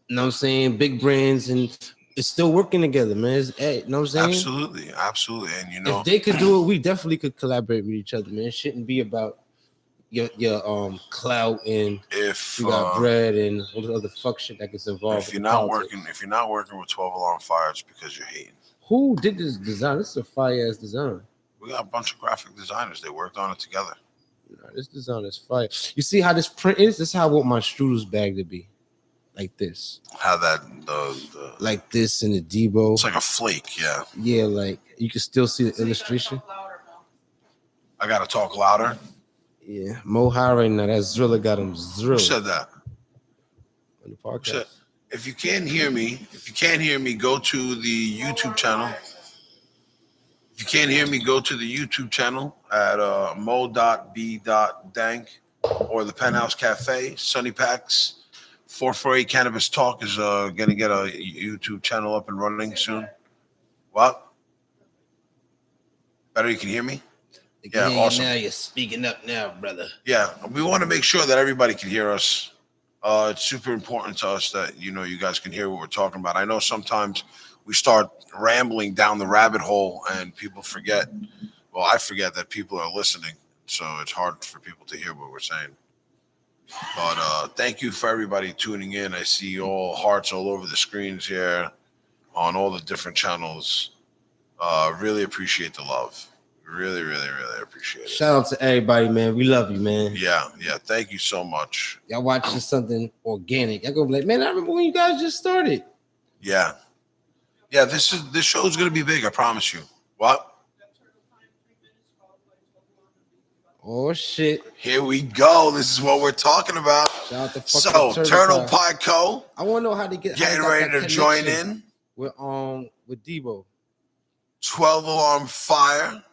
you know what I'm saying, big brands and it's still working together, man. You know what I'm saying? Absolutely. And you know, if they could do it, we definitely could collaborate with each other, man. It shouldn't be about your clout and if you got bread and all the other fuck shit that gets involved. If you're not working with 12 Alarm Fire, it's because you're hating. Who did this design? This is a fire ass design. We got a bunch of graphic designers. They worked on it together. This design is fire. You see how this print is? This is how I want my strudels bag to be. Like this. How that the like this in the Debo. It's like a flake, yeah. Yeah, like you can still see the illustration. I gotta talk louder. Yeah, Mo high right now. That Zrilla got him Zrilla. Who said that? On the podcast. If you can't hear me, go to the YouTube channel. If you can't hear me, go to the YouTube channel at Mo.B Dank or the Penthouse Cafe. Sunni Paks. 448 Cannabis Talk is gonna get a YouTube channel up and running soon. What? Better, you can hear me? Yeah, awesome. Now you're speaking up now, brother. Yeah, we want to make sure that everybody can hear us. It's super important to us that you guys can hear what we're talking about. I know sometimes we start rambling down the rabbit hole and people forget. Well, I forget that people are listening, so it's hard for people to hear what we're saying. But thank you for everybody tuning in. I see all hearts all over the screens here on all the different channels. Really appreciate the love. Really, really, really appreciate it. Shout out to everybody, man. We love you, man. Yeah. Thank you so much. Y'all watching something organic. Y'all gonna be like, man, I remember when you guys just started. Yeah. This show is gonna be big. I promise you. What? Oh shit! Here we go. This is what we're talking about. Shout out to Turtle Pie Co. I want to know how to getting ready to join in with Debo. 12 Alarm Fire.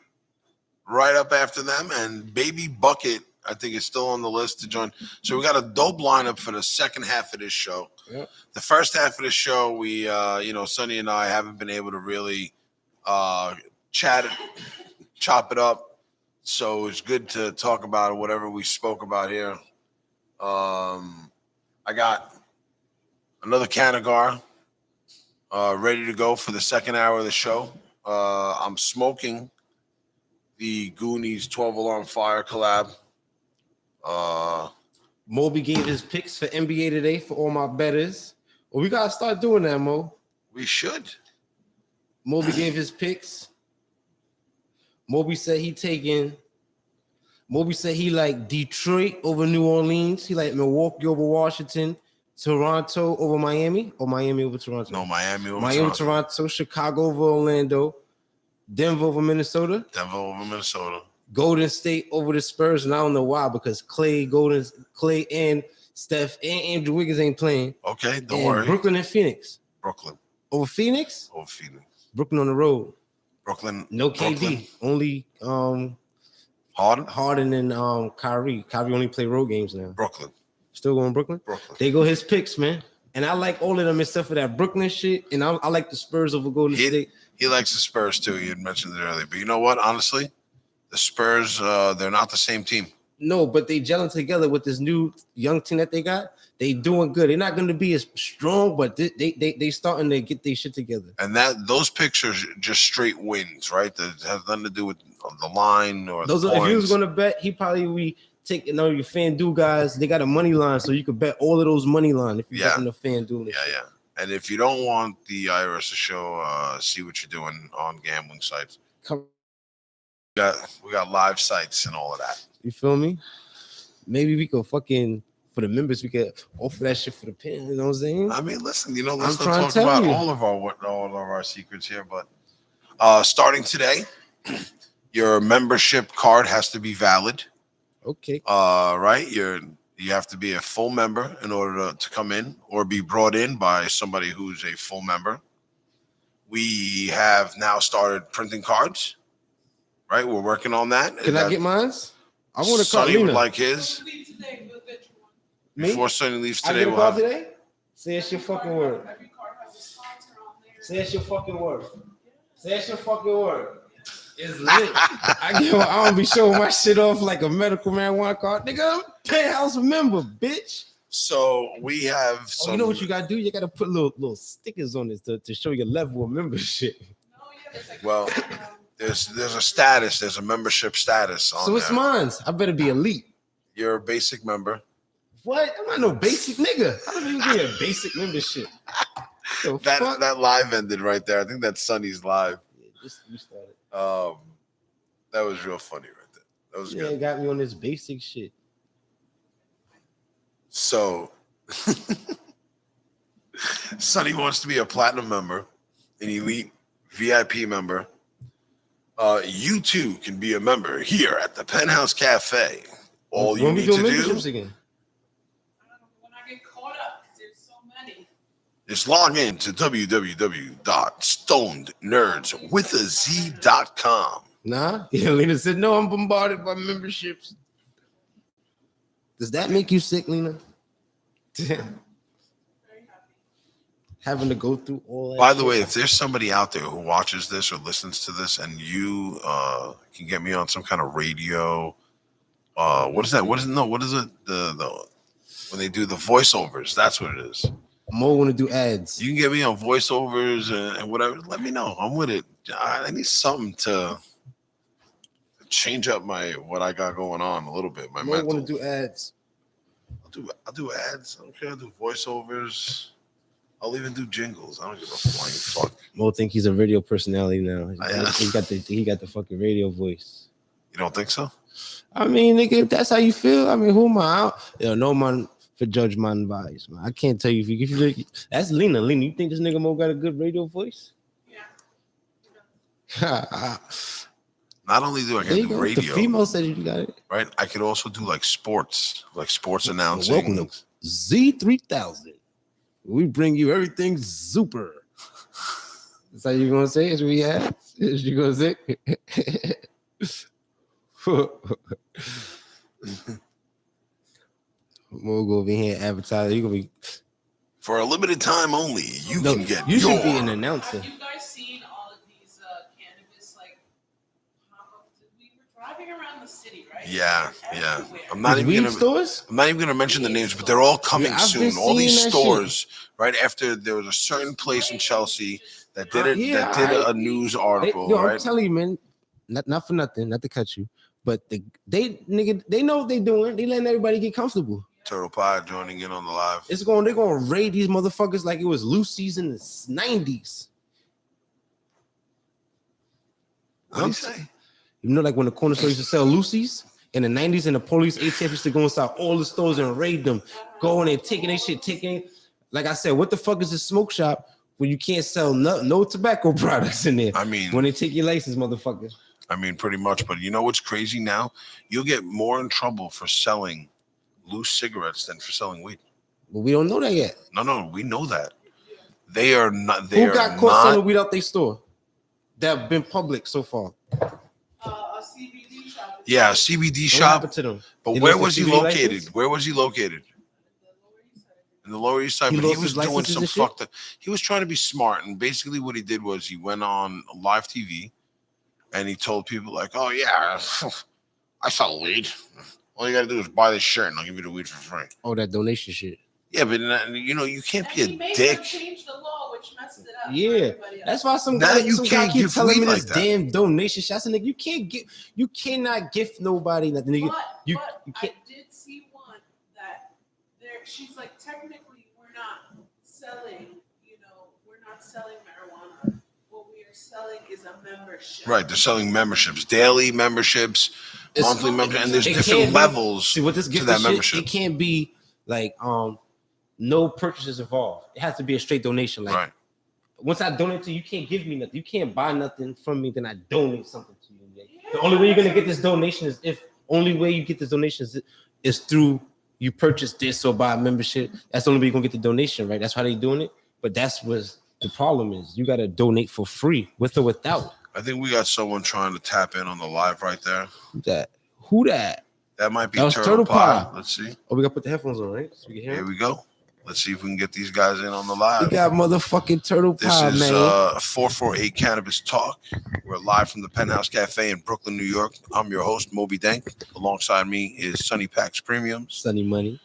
Right up after them, and Baby Buckett, I think, is still on the list to join. So we got a dope lineup for the second half of this show. Yep. The first half of the show, we, Sunny and I haven't been able to really chop it up. So it's good to talk about whatever we spoke about here. I got another Canagar ready to go for the second hour of the show. I'm smoking the Goonies 12 Alarm Fire collab. Mo.B gave his picks for NBA today for all my bettors. Well, we gotta start doing that, Mo. We should. Mo.B gave his picks. Mo.B said he like Detroit over New Orleans. He like Milwaukee over Washington, Toronto over Miami, or Miami over Toronto. No, Miami over Toronto, Chicago over Orlando. Denver over Minnesota. Golden State over the Spurs, and I don't know why, because Clay and Steph and Andrew Wiggins ain't playing. Okay, don't worry. Brooklyn and Phoenix. Brooklyn. Over Phoenix? Brooklyn on the road. Brooklyn. No KD. Only Harden and Kyrie. Kyrie only play road games now. Brooklyn. Still going Brooklyn? They go his picks, man. And I like all of them except for that Brooklyn shit. And I like the Spurs over Golden State. He likes the Spurs too. You had mentioned it earlier. But you know what? Honestly, the Spurs, they're not the same team. No, but they gelling together with this new young team that they got. They doing good. They're not going to be as strong, but they starting to get their shit together. And those picks are just straight wins, right? That has nothing to do with the line or those. The if he was going to bet, he probably would take your FanDuel guys. They got a money line, so you could bet all of those money line if you bet in the FanDuel. Yeah. And if you don't want the IRS to show, see what you're doing on gambling sites. We got live sites and all of that. You feel me? Maybe we could fucking for the members, we could offer that shit for the pen. You know what I'm saying? I mean, listen, let's I'm not trying to talk tell about you. all of our secrets here, but starting today, your membership card has to be valid. Okay. Right? You have to be a full member in order to come in or be brought in by somebody who's a full member. We have now started printing cards. Right? We're working on that. Can I get mine? I want a card. Sonny would like his. Me? Before Sonny leaves I today, get a card today? Say it's your fucking word. Every card has a sponsor on there. Say it's your fucking word. Say it's your fucking word. It's lit. I don't be showing my shit off like a medical marijuana card. Nigga, I'm a penthouse member, bitch. So we have some. Oh, you know what you gotta do? You gotta put little stickers on this to show your level of membership. Well, there's a status. There's a membership status on So it's there. mine. I better be elite. You're a basic member. What? I'm not no basic nigga. I don't even get a basic membership. That live ended right there. I think that's Sonny's live. Yeah, just restart it. That was real funny right there. That was good. Yeah, got me on this basic shit. So Sonny wants to be a platinum member, an elite VIP member. You too can be a member here at the Penthouse Cafe. All you need to do again? When I get caught up, there's so many. is log in to www.stonednerdswithaz.com. Nah, Lena said no. I'm bombarded by memberships. Does that make you sick, Lena? Damn. Having to go through all that. By the way, if there's somebody out there who watches this or listens to this, and you can get me on some kind of radio, what is that? What is it? The when they do the voiceovers, that's what it is. Mo want to do ads. You can get me on voiceovers and whatever. Let me know. I'm with it. I need something to change up what I got going on a little bit. My Mo mental. want to do ads. I'll do ads. I don't care. I'll do voiceovers. I'll even do jingles. I don't give a flying fuck. Mo think he's a radio personality now. Yeah. He got the fucking radio voice. You don't think so? I mean, nigga, if that's how you feel, I mean, who am I? No man for judge my advice, man. I can't tell you if you that's Lena. Lena, you think this nigga Mo got a good radio voice? Yeah. Not only do I get the radio, the female said you got it. Right? I could also do like sports announcing. Welcome to Z3000. We bring you everything super. That's how you gonna say it? We have? Is you gonna say? We'll go over here and advertise. You gonna be for a limited time only. You can get. You should be an announcer. Have you guys seen all of these cannabis like pop-ups? We were driving around the city, right? Yeah. Everywhere. I'm not even gonna mention the names, but they're all coming soon. All these stores, right after there was a certain place in Chelsea that did a news article. Right? I'm telling you, man, not for nothing, not to cut you, but they know what they're doing. They letting everybody get comfortable. Turtle Pie joining in on the live. They're gonna raid these motherfuckers like it was Lucy's in the 90s. What do you say? You know, like when the corner store used to sell Lucy's in the 90s, and the police ATF used to go inside all the stores and raid them, going and taking their shit, like I said, what the fuck is a smoke shop when you can't sell no tobacco products in there? I mean, when they take your license, motherfuckers. I mean, pretty much. But you know what's crazy now? You'll get more in trouble for selling loose cigarettes than for selling weed. But we don't know that yet. No, we know that. They are not. Who got caught selling weed out their store? That have been public so far. A CBD shop. Yeah, a CBD shop. What happened to them? But where was he located? Where was he located? In the Lower East Side. But he was doing some fucked up. He was trying to be smart, and basically what he did was he went on live TV, and he told people like, "Oh yeah, I sell weed. All you gotta do is buy this shirt, and I'll give you the weed for free." Oh, that donation shit. Yeah, but you can't be a dick. Change the law, which messed it up. Yeah, that's why some guy keep telling me this damn donation shit. I said, nigga, you cannot gift nobody nothing. Nigga, you can't. I did see one that she's like, technically, we're not selling marijuana. What we are selling is a membership. Right, they're selling memberships, daily memberships, monthly memberships, and there's different levels See what this to gift that shit, membership. it can't be like no purchases involved. It has to be a straight donation. Like Right. once I donate to you, you can't give me nothing. You can't buy nothing from me. Then I donate something to you. Like, the only way you're gonna get this donation is is through you purchase this or buy a membership. That's the only way you're gonna get the donation, right? That's how they doing it. But that's what the problem is. You gotta donate for free, with or without. I think we got someone trying to tap in on the live right there. Who that? That might be That was Turtle Pie. Let's see. Oh, we gotta put the headphones on, right? So we can hear Here him. we go. Let's see if we can get these guys in on the live. We got motherfucking Turtle Pie, This is man. 448 Cannabis Talk. We're live from the Penthouse Cafe in Brooklyn, New York. I'm your host, Mo.B Dank. Alongside me is Sunni Paks Premiums. Sunny Money.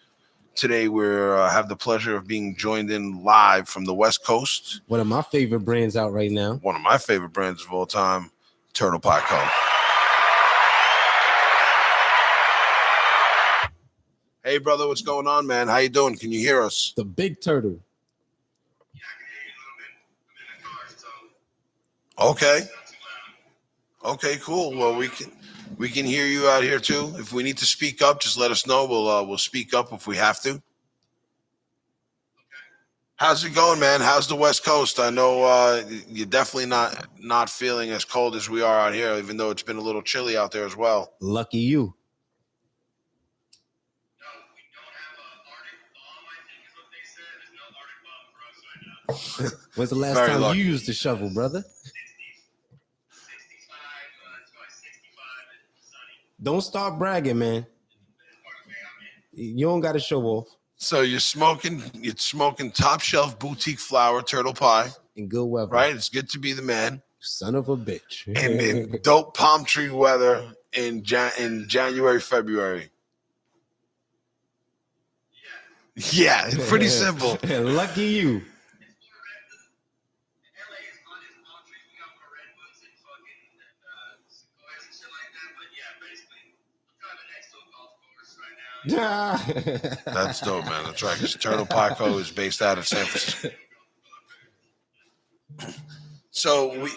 Today we have the pleasure of being joined in live from the West Coast. One of my favorite brands out right now. One of my favorite brands of all time, Turtle Pie Co. Hey, brother, what's going on, man? How you doing? Can you hear us? The Big Turtle. Okay. Okay, cool. Well, we can hear you out here too. If we need to speak up, just let us know. We'll speak up if we have to. How's it going, man? How's the West Coast? I know you're definitely not feeling as cold as we are out here, even though it's been a little chilly out there as well. Lucky you. When's the last time you used the shovel, brother? Don't start bragging, man. You don't got to show off. So you're smoking top shelf boutique flower Turtle Pie in good weather, right? It's good to be the man. Son of a bitch. And in dope palm tree weather in January, February. Yeah, it's pretty simple. Lucky you. That's dope, man. That's right. Because Turtle Pie Co. is based out of San Francisco. So we.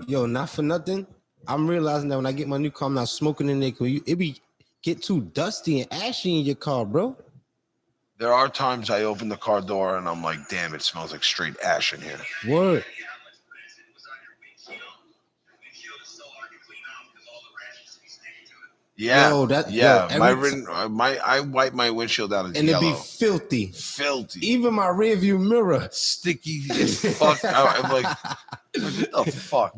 Yo, not for nothing. I'm realizing that when I get my new car, I'm not smoking in there. It get too dusty and ashy in your car, bro. There are times I open the car door and I'm like, damn, it smells like straight ash in here. Word. Yeah, yo, I wipe my windshield out, and it'd be filthy. Even my rear view mirror, sticky as fuck. I'm like, what the fuck?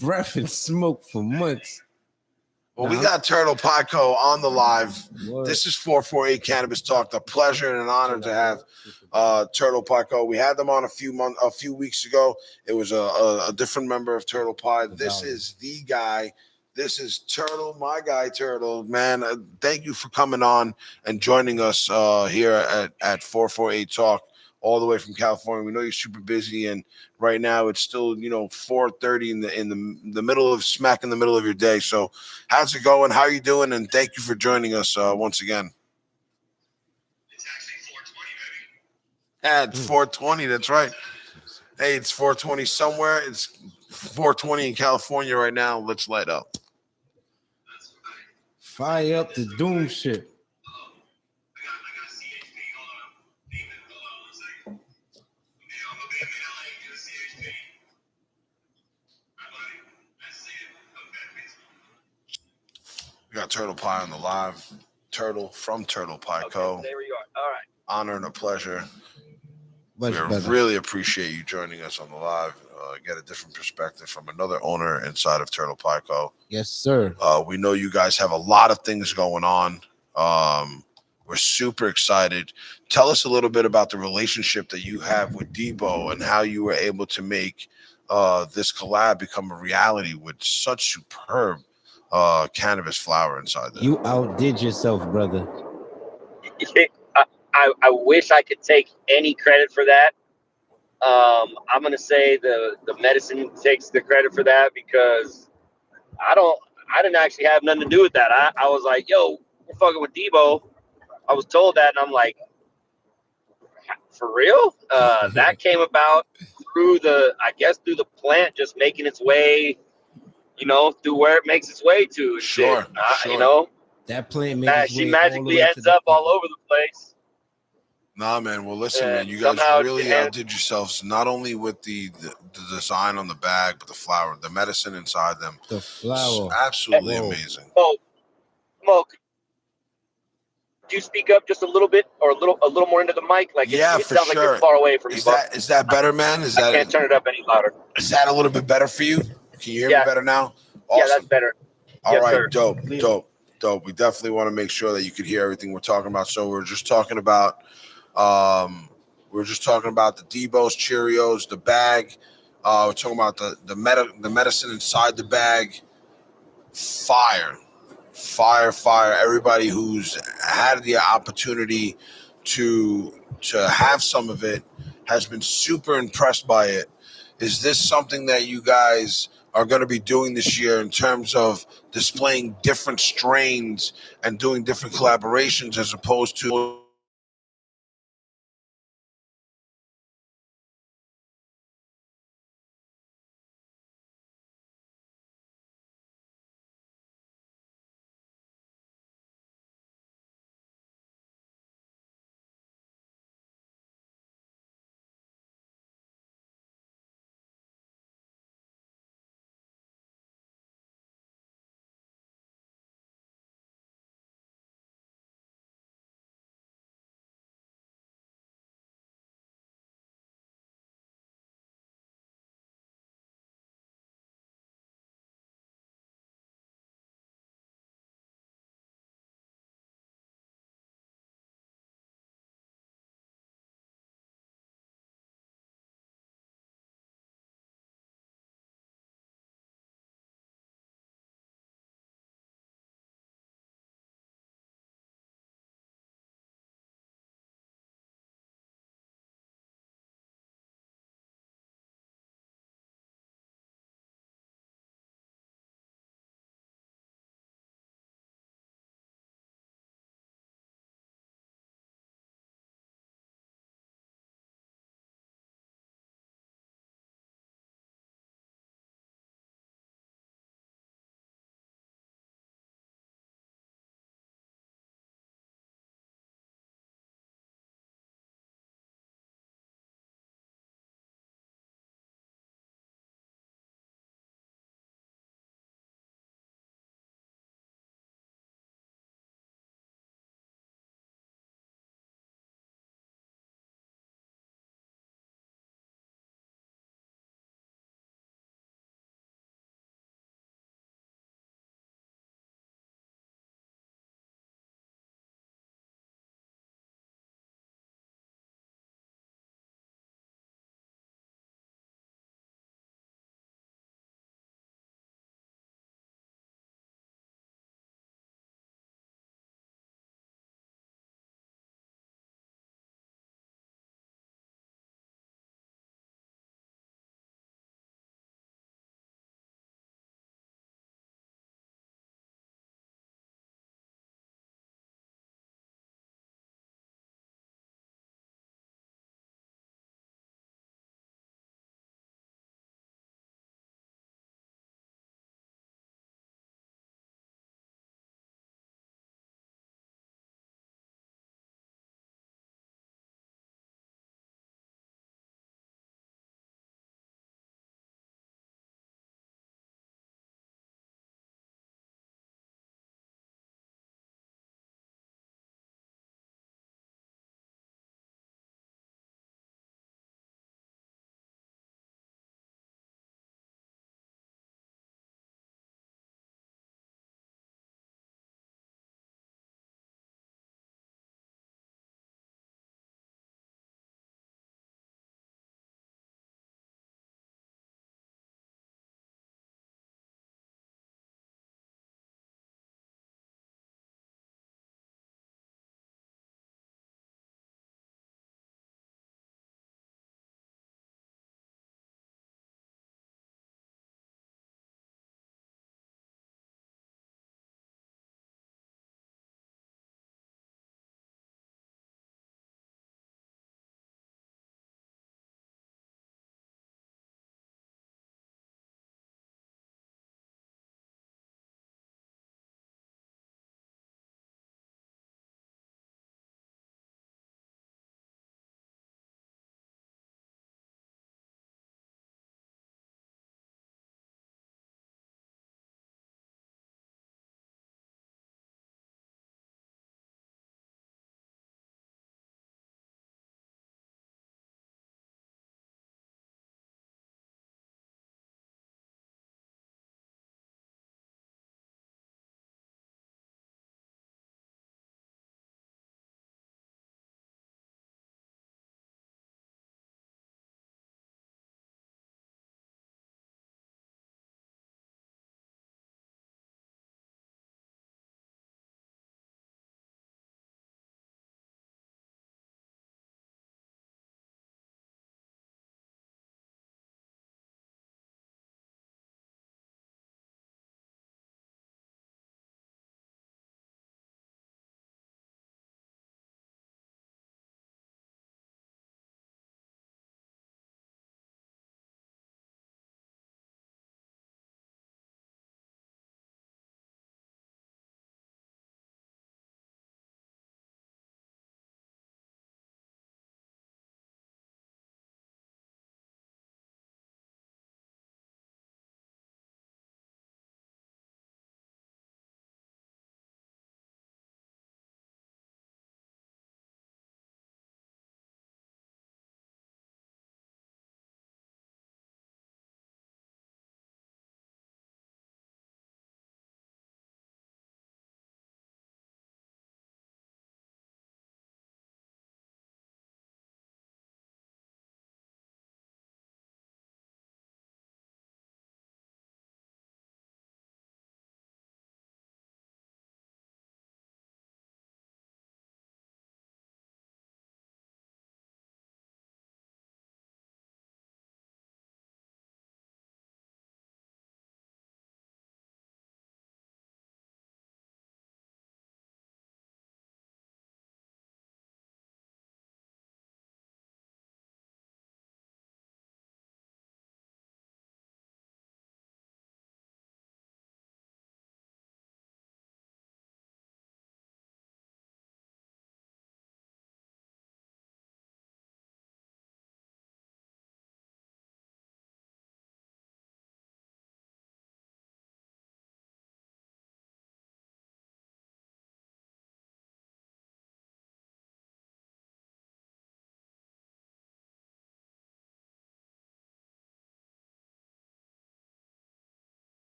Breath and smoke for months. Well, we got Turtle Pie Co. on the live. Word. This is 448 Cannabis Talk. The pleasure and an honor to have Turtle Pie Co. We had them on a few weeks ago. It was a different member of Turtle Pie. This is the guy. This is Turtle, my guy Turtle. Man, thank you for coming on and joining us here at 448 Talk, all the way from California. We know you're super busy, and right now it's still 4:30 in the middle of smack in the middle of your day. So, how's it going? How are you doing? And thank you for joining us once again. It's actually 4:20, baby. Yeah, it's 4:20. That's right. Hey, it's 4:20 somewhere. It's 4:20 in California right now. Let's light up. Fire up the doom shit. We got Turtle Pie on the live. Turtle from Turtle Pie Co. There we are. All right. Honor and a pleasure. We better. Really appreciate you joining us on the live. Get a different perspective from another owner inside of Turtle Pie Co. Yes, sir. We know you guys have a lot of things going on. We're super excited. Tell us a little bit about the relationship that you have with Debo and how you were able to make this collab become a reality with such superb cannabis flower inside there. You outdid yourself, brother. I wish I could take any credit for that. I'm gonna say the medicine takes the credit for that because I didn't actually have nothing to do with that. I was like, yo, we're fucking with Debo. I was told that, and I'm like, for real? That came about through through the plant just making its way, through where it makes its way to. And Sure, shit. sure. That plant makes its She way all the magically way to ends the up all over the place. Nah, man. Well, listen, man. And You guys somehow really it outdid yourselves, not only with the design on the bag, but the flower, the medicine inside them. The flower. Absolutely Whoa. amazing. Mo, could you speak up just a little bit, or a little more into the mic? Like Yeah, it for sounds like sure. you're far away from me. Is that better, man? I can't turn it up any louder. Is that a little bit better for you? Can you hear me better now? Awesome. Yeah, that's better. All Yes, right, sir. dope. We definitely want to make sure that you could hear everything we're talking about. So we're just talking about the Debo's Cheerios, the bag. We're talking about the medicine inside the bag. Fire. Everybody who's had the opportunity to have some of it has been super impressed by it. Is this something that you guys are going to be doing this year in terms of displaying different strains and doing different collaborations as opposed to